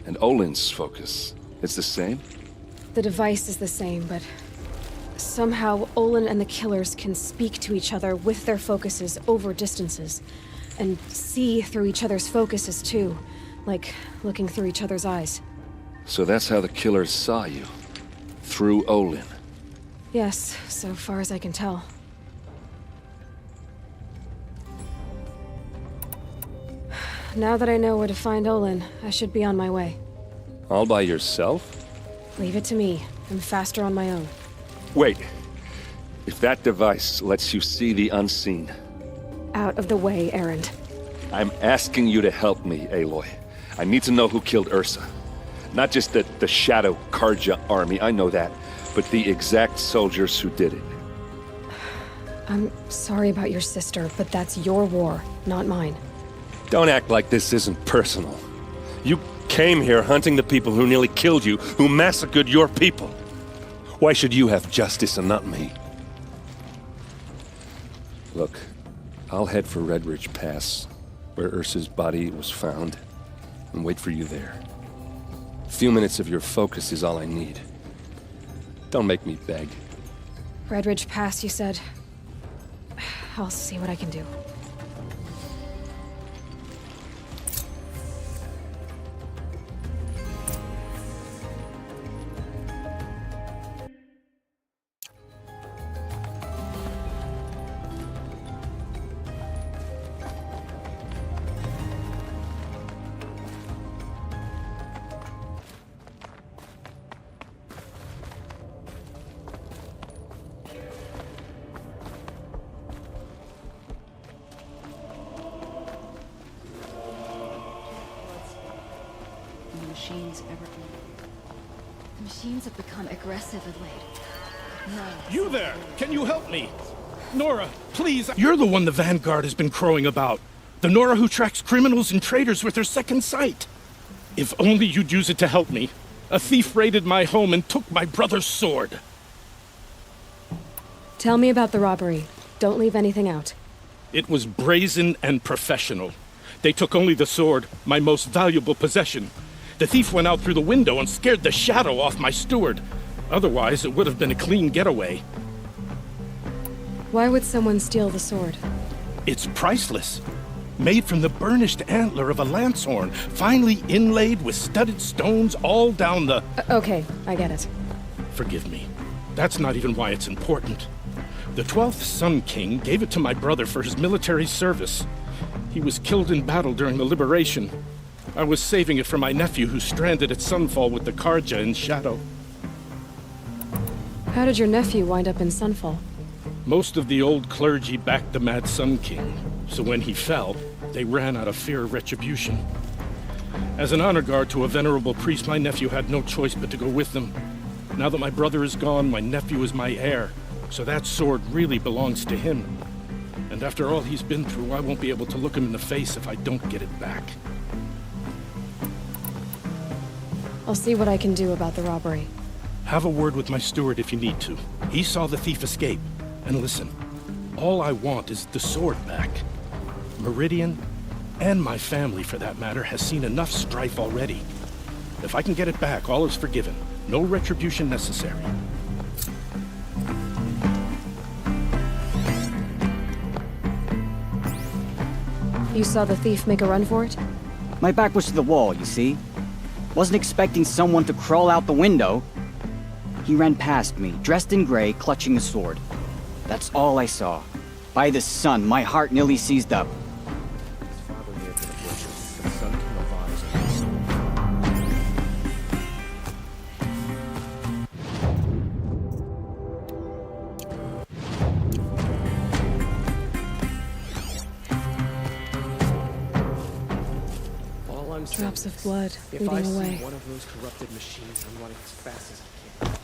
And Olin's focus, it's the same? The device is the same, but somehow Olin and the killers can speak to each other with their focuses over distances, and see through each other's focuses too, like looking through each other's eyes. So that's how the killers saw you? Through Olin? Yes, so far as I can tell. Now that I know where to find Olin, I should be on my way. All by yourself? Leave it to me. I'm faster on my own. Wait. If that device lets you see the unseen... Out of the way, Erend. I'm asking you to help me, Aloy. I need to know who killed Ursa. Not just the Shadow Karja army, I know that, but the exact soldiers who did it. I'm sorry about your sister, but that's your war, not mine. Don't act like this isn't personal. You came here hunting the people who nearly killed you, who massacred your people. Why should you have justice and not me? Look, I'll head for Red Ridge Pass, where Ursa's body was found, and wait for you there. A few minutes of your focus is all I need. Don't make me beg. Red Ridge Pass, you said? I'll see what I can do. machines ever... The machines have become aggressive of late. No. You there! Can you help me? Nora, please! You're the one the Vanguard has been crowing about. The Nora who tracks criminals and traitors with her second sight. If only you'd use it to help me. A thief raided my home and took my brother's sword. Tell me about the robbery. Don't leave anything out. It was brazen and professional. They took only the sword, my most valuable possession. The thief went out through the window and scared the shadow off my steward. Otherwise, it would have been a clean getaway. Why would someone steal the sword? It's priceless. Made from the burnished antler of a lancehorn, finely inlaid with studded stones all down the... Okay, I get it. Forgive me. That's not even why it's important. The 12th Sun King gave it to my brother for his military service. He was killed in battle during the Liberation. I was saving it for my nephew who's stranded at Sunfall with the Karja in Shadow. How did your nephew wind up in Sunfall? Most of the old clergy backed the Mad Sun King, so when he fell, they ran out of fear of retribution. As an honor guard to a venerable priest, my nephew had no choice but to go with them. Now that my brother is gone, my nephew is my heir, so that sword really belongs to him. And after all he's been through, I won't be able to look him in the face if I don't get it back. I'll see what I can do about the robbery. Have a word with my steward if you need to. He saw the thief escape. And listen, all I want is the sword back. Meridian, and my family for that matter, has seen enough strife already. If I can get it back, all is forgiven. No retribution necessary. You saw the thief make a run for it? My back was to the wall, you see? Wasn't expecting someone to crawl out the window. He ran past me, dressed in gray, clutching a sword. That's all I saw. By the sun, my heart nearly seized up. Drops of blood If I leading away. see one of those corrupted machines, I'm running as fast as I can.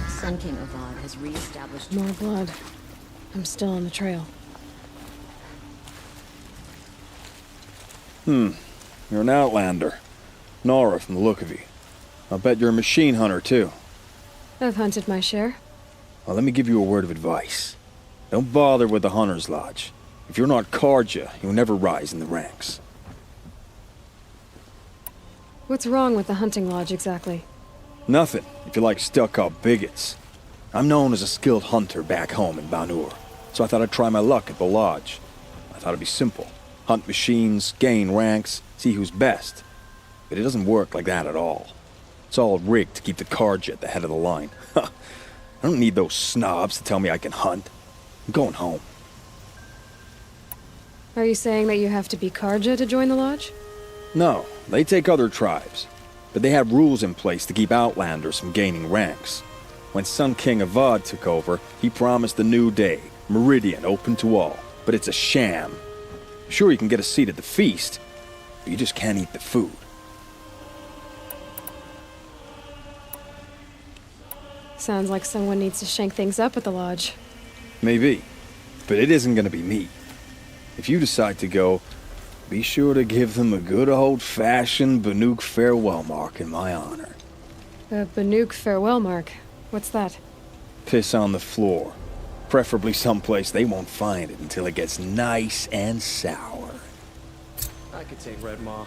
Sun King Avad has re-established... More blood. I'm still on the trail. You're an outlander. Nora from the look of you. I'll bet you're a machine hunter, too. I've hunted my share. Well, let me give you a word of advice. Don't bother with the Hunter's Lodge. If you're not Karja, you'll never rise in the ranks. What's wrong with the hunting lodge exactly? Nothing, if you like stuck-up bigots. I'm known as a skilled hunter back home in Banur, so I thought I'd try my luck at the lodge. I thought it'd be simple. Hunt machines, gain ranks, see who's best. But it doesn't work like that at all. It's all rigged to keep the Karja at the head of the line. I don't need those snobs to tell me I can hunt. I'm going home. Are you saying that you have to be Karja to join the lodge? No, they take other tribes. But they have rules in place to keep outlanders from gaining ranks. When Sun King Avad took over, he promised a new day, Meridian open to all. But it's a sham. Sure, you can get a seat at the feast, but you just can't eat the food. Sounds like someone needs to shank things up at the lodge. Maybe, but it isn't gonna be me. If you decide to go, be sure to give them a good old-fashioned Banuk farewell mark in my honor. A Banuk farewell mark? What's that? Piss on the floor. Preferably someplace they won't find it until it gets nice and sour. I could take Red Maw.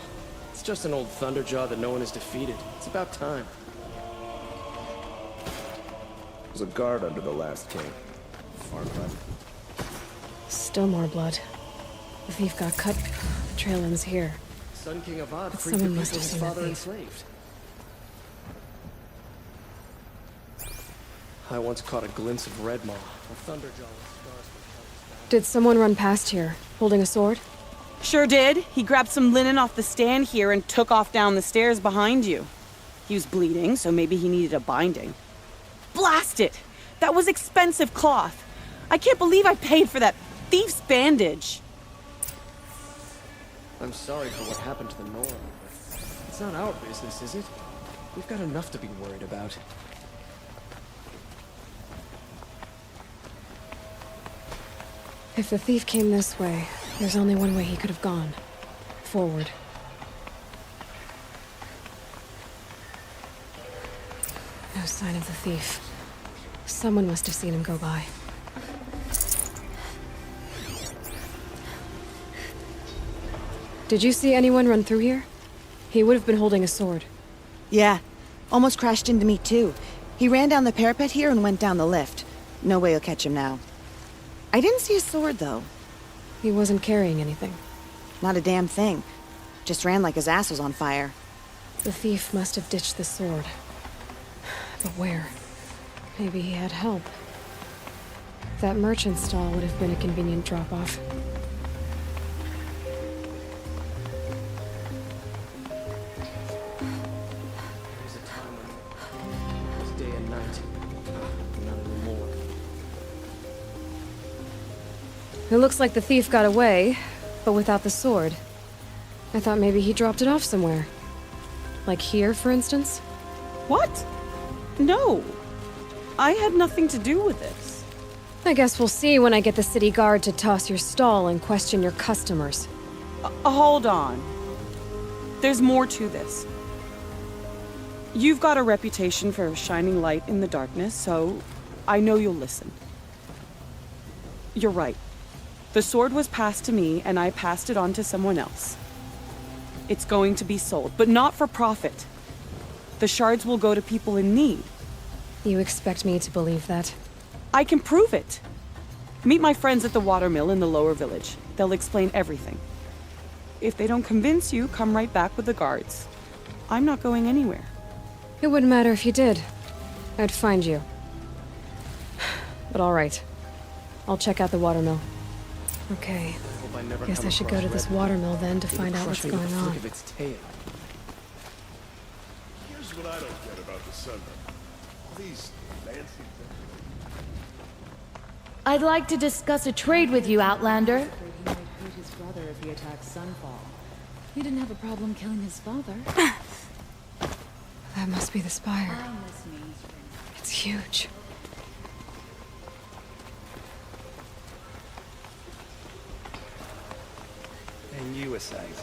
It's just an old thunderjaw that no one has defeated. It's about time. There's a guard under the last king. Far left. Still more blood. The thief got cut. The trail ends here. Sun King Avad But freed the someone people must have his seen the father thief. enslaved. I once caught a glimpse of Red Maw, a thunderjaw with scars. Did someone run past here, holding a sword? Sure did. He grabbed some linen off the stand here and took off down the stairs behind you. He was bleeding, so maybe he needed a binding. Blast it! That was expensive cloth. I can't believe I paid for that thief's bandage. I'm sorry for what happened to the Nora, but it's not our business, is it? We've got enough to be worried about. If the thief came this way, there's only one way he could have gone. Forward. No sign of the thief. Someone must have seen him go by. Did you see anyone run through here? He would have been holding a sword. Yeah. Almost crashed into me, too. He ran down the parapet here and went down the lift. No way you'll catch him now. I didn't see a sword, though. He wasn't carrying anything. Not a damn thing. Just ran like his ass was on fire. The thief must have ditched the sword. But where? Maybe he had help. That merchant stall would have been a convenient drop-off. There's a time when it was day and night. Not anymore. It looks like the thief got away, but without the sword. I thought maybe he dropped it off somewhere. Like here, for instance? What? No. I had nothing to do with this. I guess we'll see when I get the city guard to toss your stall and question your customers. Hold on. There's more to this. You've got a reputation for shining light in the darkness, so I know you'll listen. You're right. The sword was passed to me, and I passed it on to someone else. It's going to be sold, but not for profit. The shards will go to people in need. You expect me to believe that? I can prove it. Meet my friends at the watermill in the lower village. They'll explain everything. If they don't convince you, come right back with the guards. I'm not going anywhere. It wouldn't matter if you did. I'd find you. But all right. I'll check out the watermill. Okay. Guess I should go to this watermill then to find out what's going on. Of its tail. Here's what I don't get about the Sun. These fancy things. I'd like to discuss a trade with you, Outlander. He might hurt his brother if he attacks Sunfall. He didn't have a problem killing his father. That must be the spire. It's huge. And you were saying?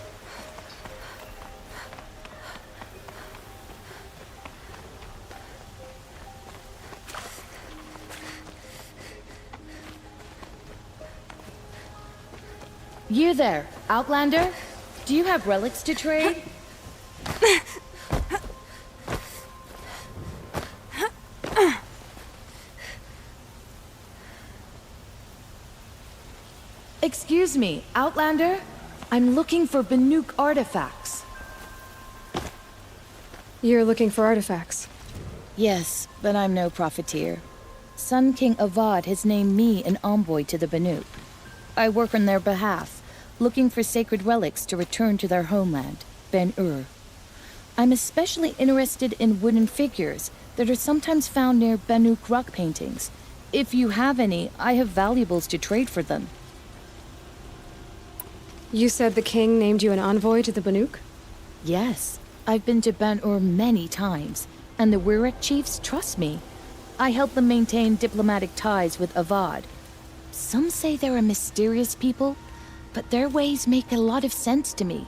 You there, Outlander? Do you have relics to trade? Excuse me, Outlander? I'm looking for Banuk artifacts. You're looking for artifacts? Yes, but I'm no profiteer. Sun King Avad has named me an envoy to the Banuk. I work on their behalf, looking for sacred relics to return to their homeland, Ben-Ur. I'm especially interested in wooden figures that are sometimes found near Banuk rock paintings. If you have any, I have valuables to trade for them. You said the king named you an envoy to the Banuk? Yes. I've been to Ben-Ur many times, and the Wirek chiefs trust me. I help them maintain diplomatic ties with Avad. Some say they're a mysterious people, but their ways make a lot of sense to me.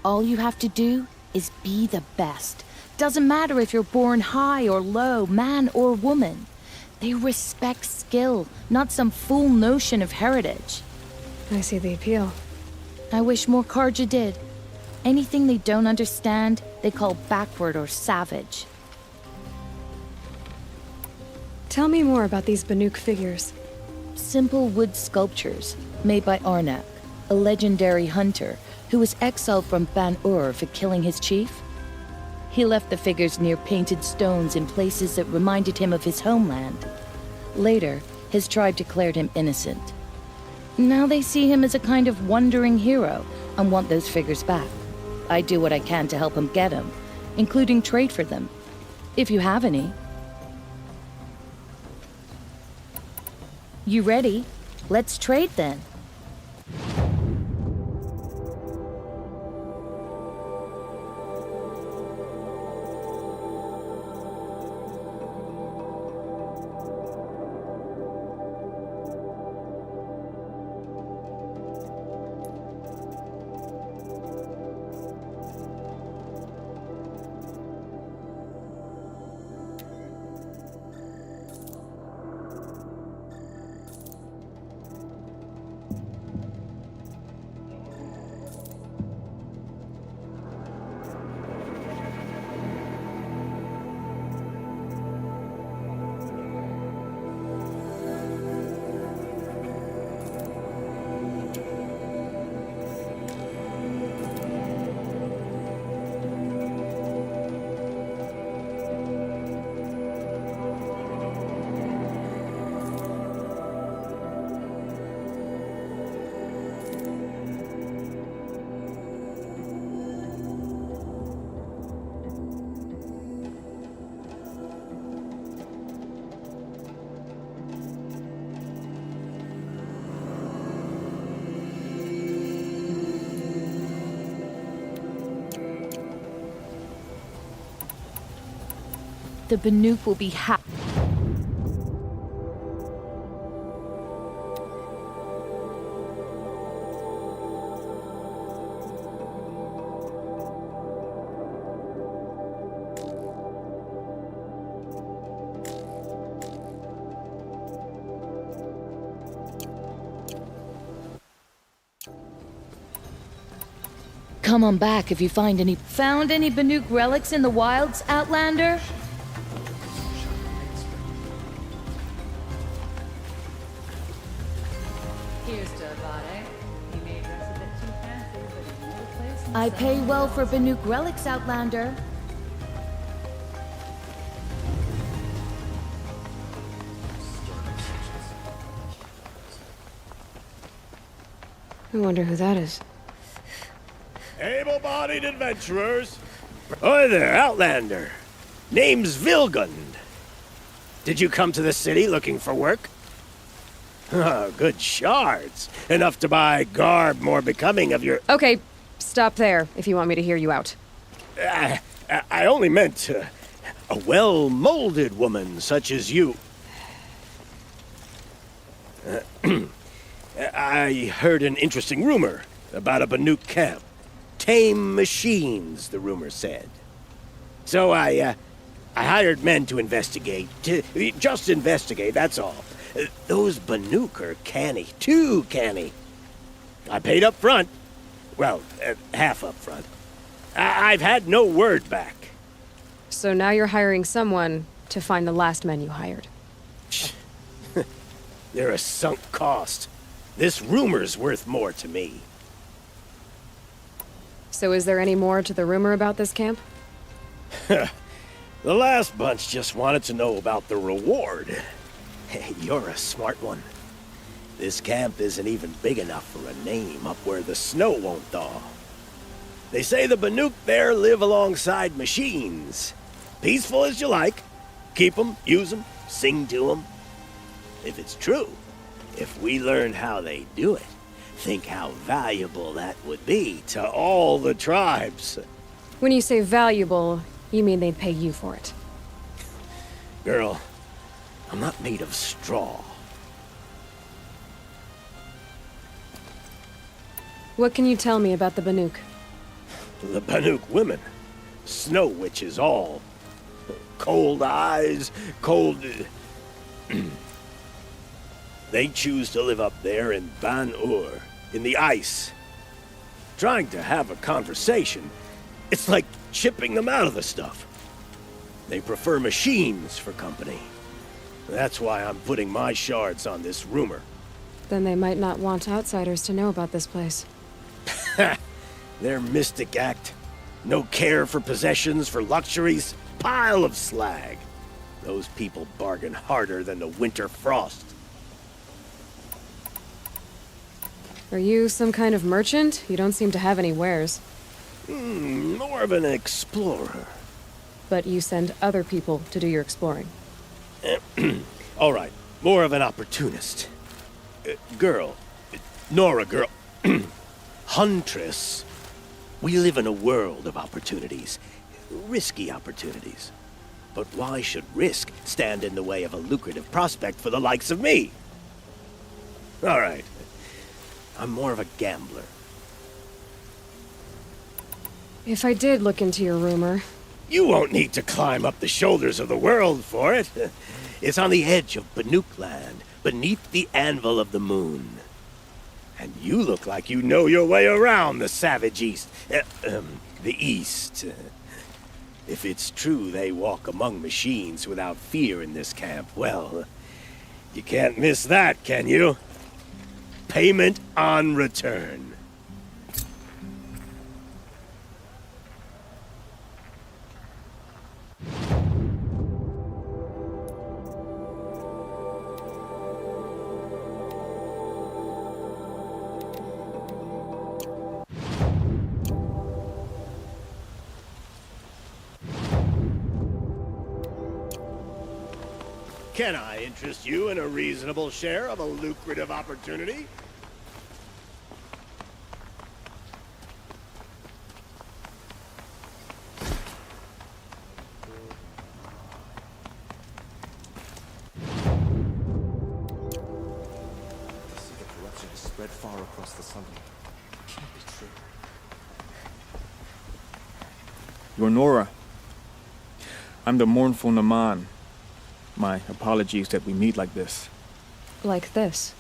All you have to do is be the best. Doesn't matter if you're born high or low, man or woman. They respect skill, not some fool notion of heritage. I see the appeal. I wish more Karja did. Anything they don't understand, they call backward or savage. Tell me more about these Banuk figures. Simple wood sculptures made by Arnak, a legendary hunter who was exiled from Ban-Ur for killing his chief. He left the figures near painted stones in places that reminded him of his homeland. Later, his tribe declared him innocent. Now they see him as a kind of wandering hero and want those figures back. I do what I can to help him get them, including trade for them, if you have any. You ready? Let's trade then. The Banuk will be happy. Come on back if you find any. Found any Banuk relics in the wilds, Outlander? I pay well for Banuk relics, Outlander. I wonder who that is. Able-bodied adventurers. Oi there, Outlander. Name's Vilgund. Did you come to the city looking for work? Oh, good shards. Enough to buy garb more becoming of your... Okay, stop there if you want me to hear you out. I only meant a well-molded woman such as you. I heard an interesting rumor about a Banuk camp. Tame machines, the rumor said. So I hired men to investigate. Just investigate, that's all. Those Banuk are canny, too canny. I paid up front. Well, half up front. I've had no word back. So now you're hiring someone to find the last men you hired. They're a sunk cost. This rumor's worth more to me. So is there any more to the rumor about this camp? The last bunch just wanted to know about the reward. You're a smart one. This camp isn't even big enough for a name up where the snow won't thaw. They say the Banuk there live alongside machines. Peaceful as you like. Keep them, use them, sing to them. If it's true, if we learn how they do it, think how valuable that would be to all the tribes. When you say valuable, you mean they'd pay you for it. Girl, I'm not made of straw. What can you tell me about the Banuk? The Banuk women. Snow witches all. Cold eyes, cold... They choose to live up there in Ban-Ur, in the ice. Trying to have a conversation, it's like chipping them out of the stuff. They prefer machines for company. That's why I'm putting my shards on this rumor. Then they might not want outsiders to know about this place. Their mystic act. No care for possessions, for luxuries. Pile of slag. Those people bargain harder than the winter frost. Are you some kind of merchant? You don't seem to have any wares. More of an explorer. But you send other people to do your exploring. All right, more of an opportunist. girl. Nora, girl. Huntress. We live in a world of opportunities. Risky opportunities. But why should risk stand in the way of a lucrative prospect for the likes of me? All right. I'm more of a gambler. If I did look into your rumor... You won't need to climb up the shoulders of the world for it. It's on the edge of Banuk land, beneath the anvil of the moon. And you look like you know your way around the savage east. The east. If it's true they walk among machines without fear in this camp, well, you can't miss that, can you? Payment on return. Can I interest you in a reasonable share of a lucrative opportunity? The secret corruption has spread far across the sun. Can't be true. You're Nora. I'm the mournful Naman. My apologies that we meet like this. Like this?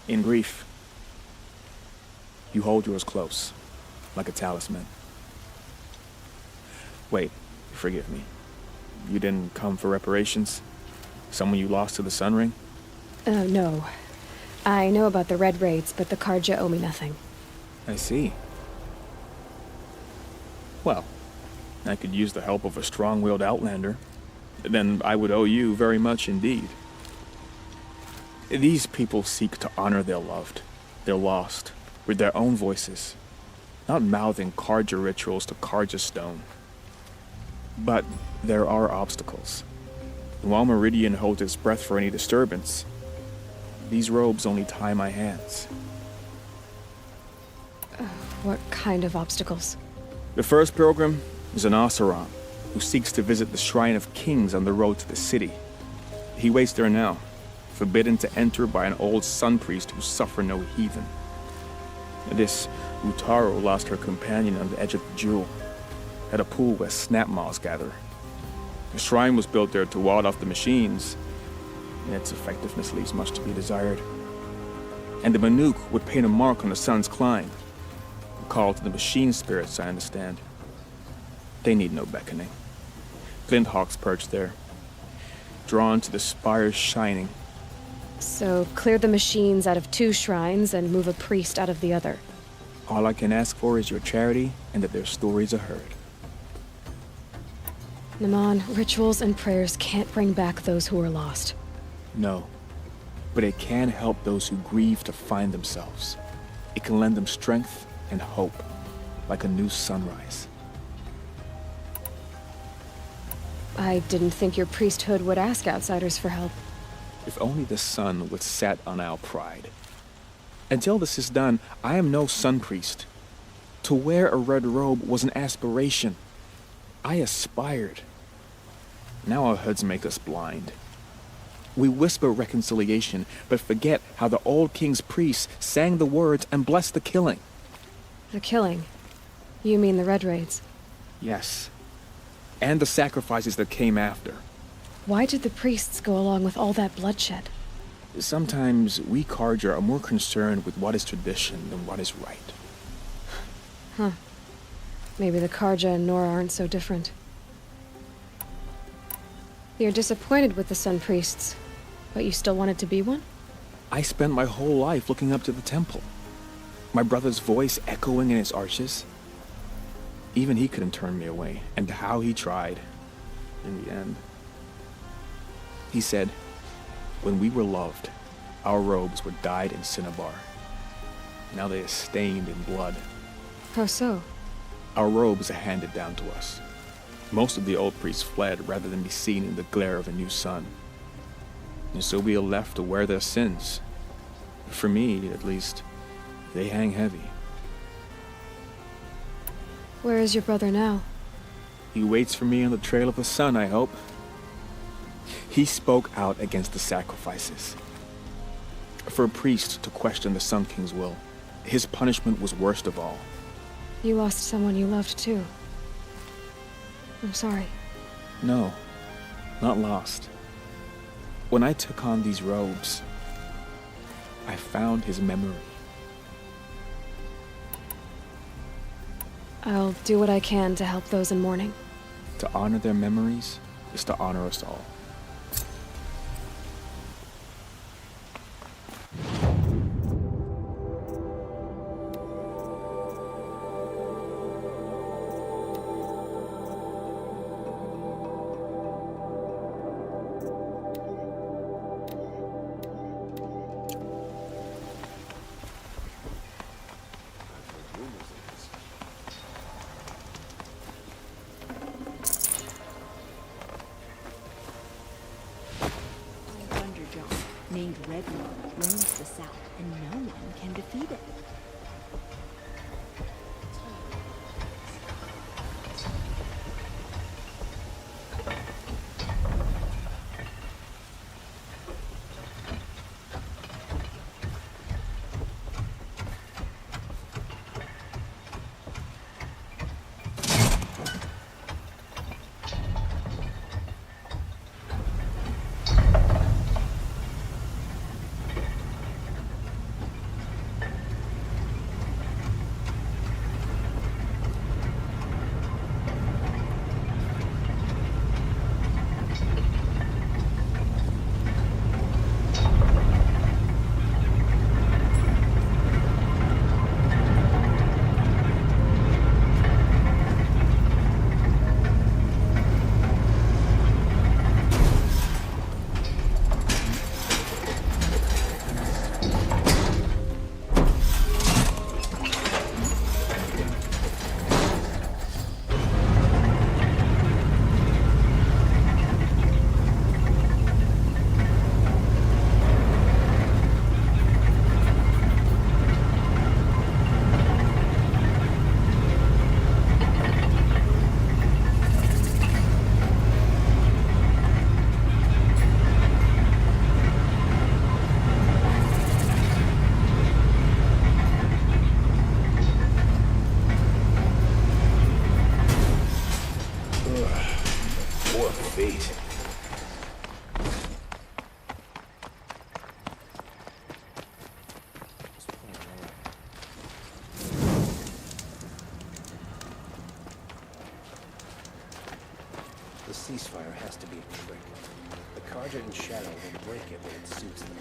In grief. You hold yours close, like a talisman. Wait, forgive me. You didn't come for reparations? Someone you lost to the Sun Ring? No. I know about the Red Raids, but the Karja owe me nothing. I see. Well, I could use the help of a strong-willed outlander. Then I would owe you very much indeed. These people seek to honor their loved, their lost, with their own voices, not mouthing Karja rituals to Karja stone. But there are obstacles. While Meridian holds its breath for any disturbance, these robes only tie my hands. What kind of obstacles? The first pilgrim is an Oseram, who seeks to visit the Shrine of Kings on the road to the city. He waits there now, forbidden to enter by an old sun priest who suffer no heathen. This Utaro lost her companion on the edge of the jewel, at a pool where snap moths gather. The shrine was built there to ward off the machines, and its effectiveness leaves much to be desired. And the Banuk would paint a mark on the sun's climb, a call to the machine spirits, I understand. They need no beckoning. Flint hawks perch there, drawn to the spire's shining. So, clear the machines out of 2 shrines and move a priest out of the other. All I can ask for is your charity and that their stories are heard. Naman, rituals and prayers can't bring back those who are lost. No, but it can help those who grieve to find themselves. It can lend them strength and hope, like a new sunrise. I didn't think your priesthood would ask outsiders for help. If only the sun would set on our pride. Until this is done, I am no sun priest. To wear a red robe was an aspiration. I aspired. Now our hoods make us blind. We whisper reconciliation, but forget how the old king's priests sang the words and blessed the killing. The killing? You mean the Red Raids? Yes. And the sacrifices that came after. Why did the priests go along with all that bloodshed? Sometimes we Karja are more concerned with what is tradition than what is right. Huh. Maybe the Karja and Nora aren't so different. You're disappointed with the Sun Priests, but you still wanted to be one? I spent my whole life looking up to the temple. My brother's voice echoing in its arches. Even he couldn't turn me away, and how he tried. In the end. He said, when we were loved, our robes were dyed in cinnabar. Now they are stained in blood. How so? Our robes are handed down to us. Most of the old priests fled rather than be seen in the glare of a new sun. And so we are left to wear their sins. For me, at least, they hang heavy. Where is your brother now? He waits for me on the trail of the sun, I hope. He spoke out against the sacrifices. For a priest to question the Sun King's will, his punishment was worst of all. You lost someone you loved too. I'm sorry. No, not lost. When I took on these robes, I found his memory. I'll do what I can to help those in mourning. To honor their memories is to honor us all. Named Redwood roams the south, and no one can defeat it. The ceasefire has to be a trick. The Carja and Shadow will break it when it suits them.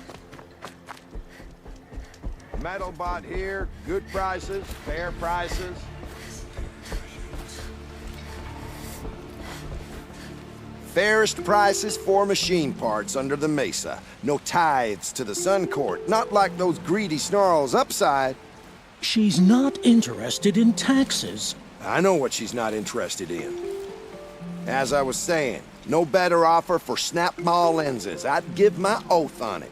Metalbot here. Good prices, fair prices. Fairest prices for machine parts under the mesa. No tithes to the Sun Court. Not like those greedy snarls upside. She's not interested in taxes. I know what she's not interested in. As I was saying, no better offer for snap-maw lenses. I'd give my oath on it.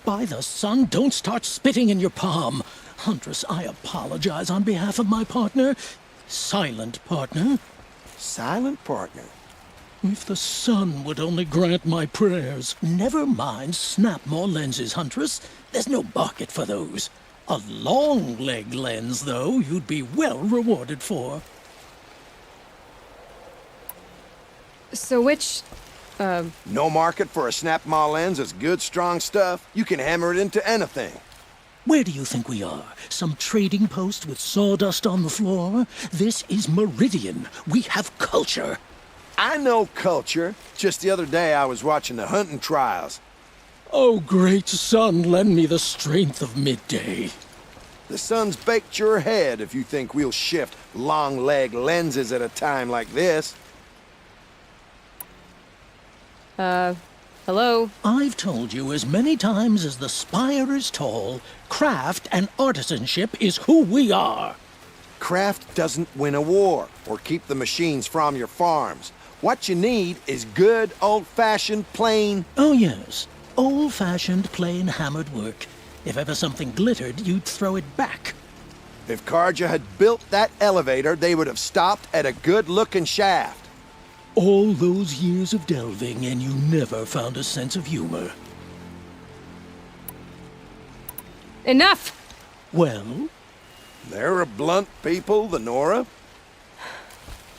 By the sun, don't start spitting in your palm. Huntress, I apologize on behalf of my partner. Silent partner. Silent partner? If the sun would only grant my prayers. Never mind snap-maw lenses, Huntress. There's no market for those. A long-leg lens, though, you'd be well rewarded for. So which, No market for a snap-maw lens is good, strong stuff. You can hammer it into anything. Where do you think we are? Some trading post with sawdust on the floor? This is Meridian. We have culture. I know culture. Just the other day I was watching the hunting trials. Oh, great sun, lend me the strength of midday. The sun's baked your head if you think we'll shift long-leg lenses at a time like this. Hello? I've told you as many times as the spire is tall, craft and artisanship is who we are. Craft doesn't win a war or keep the machines from your farms. What you need is good, old-fashioned, plain... Oh, yes. Old-fashioned, plain hammered work. If ever something glittered, you'd throw it back. If Karja had built that elevator, they would have stopped at a good-looking shaft. All those years of delving, and you never found a sense of humor. Enough! Well? They're a blunt people, the Nora.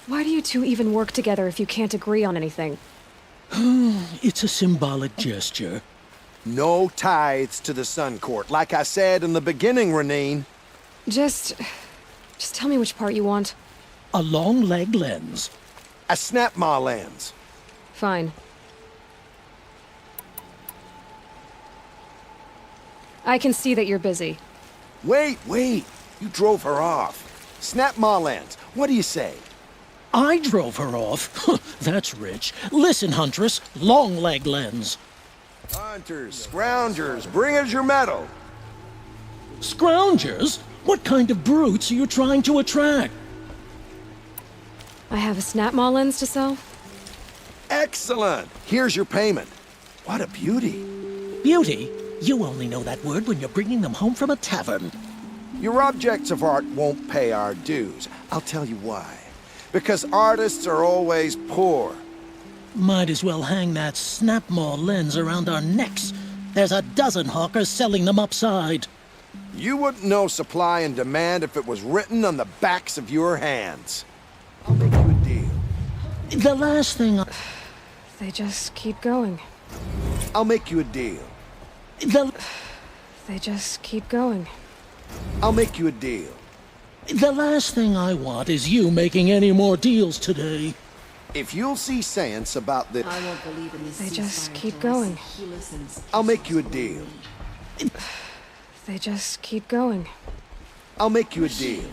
Why do you two even work together if you can't agree on anything? It's a symbolic gesture. No tithes to the Sun Court, like I said in the beginning, Renine. Just tell me which part you want. A long leg lens. A snap-maw lens. Fine. I can see that you're busy. Wait. You drove her off. Snap-maw lens. What do you say? I drove her off? That's rich. Listen, Huntress. Long leg lens. Hunters, scroungers, bring us your metal. Scroungers? What kind of brutes are you trying to attract? I have a snap-maw lens to sell. Excellent. Here's your payment. What a beauty. Beauty? You only know that word when you're bringing them home from a tavern. Your objects of art won't pay our dues. I'll tell you why. Because artists are always poor. Might as well hang that snap-maw lens around our necks. There's a dozen hawkers selling them upside. You wouldn't know supply and demand if it was written on the backs of your hands. I'll make you a deal. The last thing They just keep going. I'll make you a deal. They just keep going. I'll make you a deal. The last thing I want is you making any more deals today. If you'll see sense about the... I won't believe in this. They just keep going. I'll make you a deal. They just keep going. I'll make you a deal.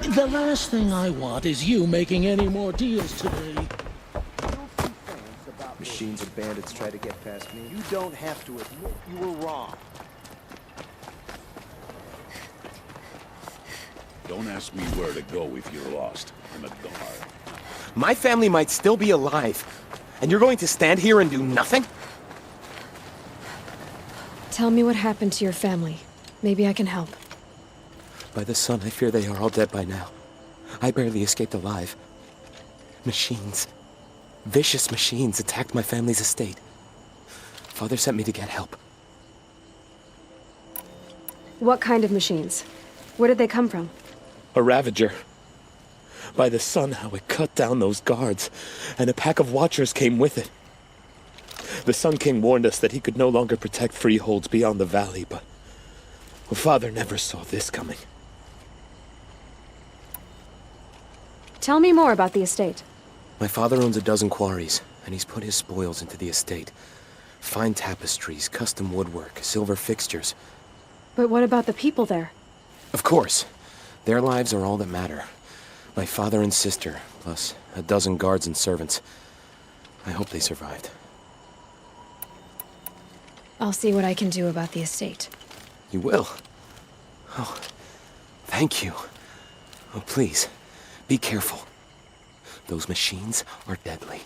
The last thing I want is you making any more deals today. Machines and bandits try to get past me. You don't have to admit you were wrong. Don't ask me where to go if you're lost. I'm a guard. My family might still be alive, and you're going to stand here and do nothing? Tell me what happened to your family. Maybe I can help. By the sun, I fear they are all dead by now. I barely escaped alive. Machines. Vicious machines attacked my family's estate. Father sent me to get help. What kind of machines? Where did they come from? A Ravager. By the sun, how it cut down those guards, and a pack of watchers came with it. The Sun King warned us that he could no longer protect freeholds beyond the valley, but Father never saw this coming. Tell me more about the estate. My father owns a dozen quarries, and he's put his spoils into the estate. Fine tapestries, custom woodwork, silver fixtures. But what about the people there? Of course. Their lives are all that matter. My father and sister, plus a dozen guards and servants. I hope they survived. I'll see what I can do about the estate. You will? Oh, thank you. Oh, please, be careful. Those machines are deadly.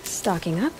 Stocking up.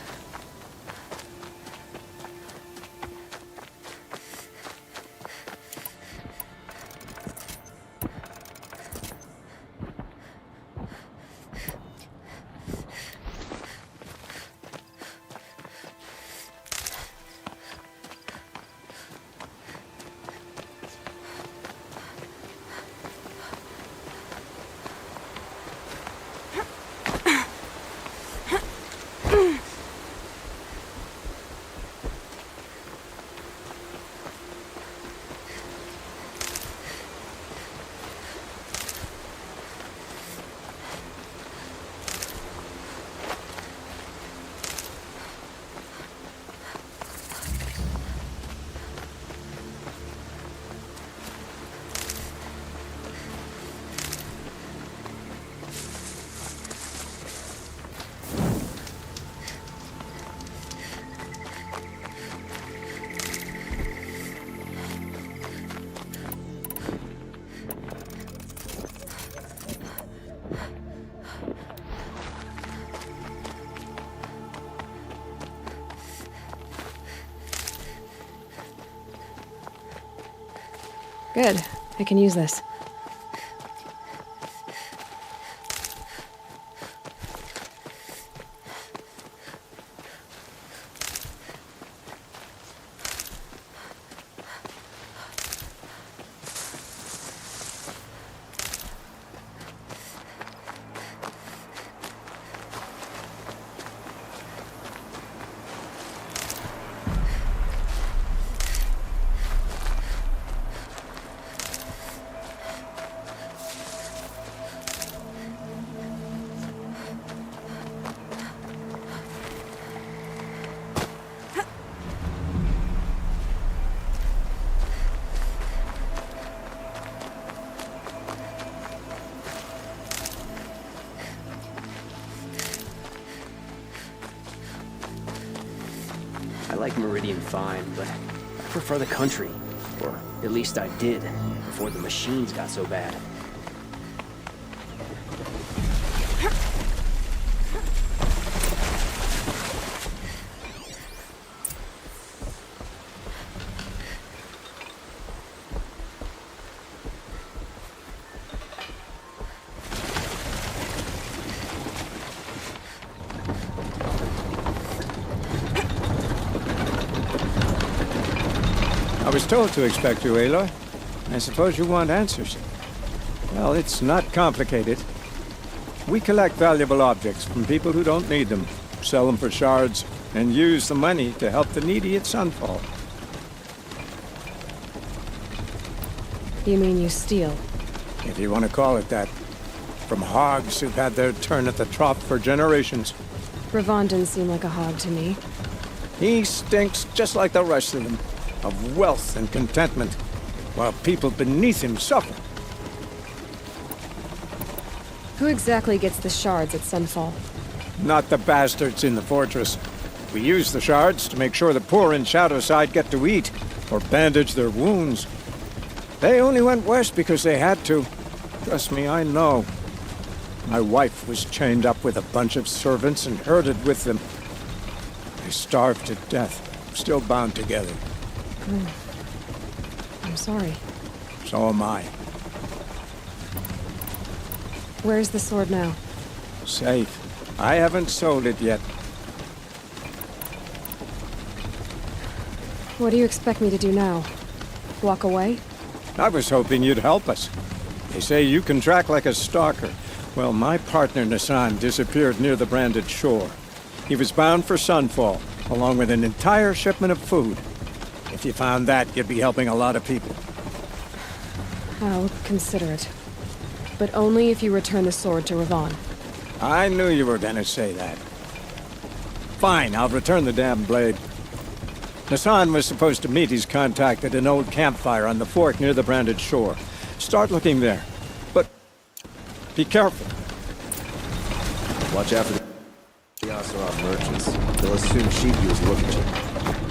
Good. I can use this. I like Meridian fine, but I prefer the country. Or at least I did, before the machines got so bad. I was told to expect you, Aloy. I suppose you want answers. Well, it's not complicated. We collect valuable objects from people who don't need them, sell them for shards, and use the money to help the needy at Sunfall. You mean you steal? If you want to call it that. From hogs who've had their turn at the trough for generations. Ravon didn't seem like a hog to me. He stinks just like the rest of them, of wealth and contentment, while people beneath him suffer. Who exactly gets the shards at Sunfall? Not the bastards in the fortress. We use the shards to make sure the poor in Shadowside get to eat, or bandage their wounds. They only went west because they had to. Trust me, I know. My wife was chained up with a bunch of servants and herded with them. They starved to death, still bound together. I'm sorry. So am I. Where's the sword now? Safe. I haven't sold it yet. What do you expect me to do now? Walk away? I was hoping you'd help us. They say you can track like a stalker. Well, my partner Nassan disappeared near the branded shore. He was bound for Sunfall, along with an entire shipment of food. If you found that, you'd be helping a lot of people. I'll consider it. But only if you return the sword to Ravon. I knew you were gonna say that. Fine, I'll return the damn blade. Nassan was supposed to meet his contact at an old campfire on the fork near the branded shore. Start looking there. But be careful. Watch out for the Oseram merchants. They'll assume Sheepy was looking at you.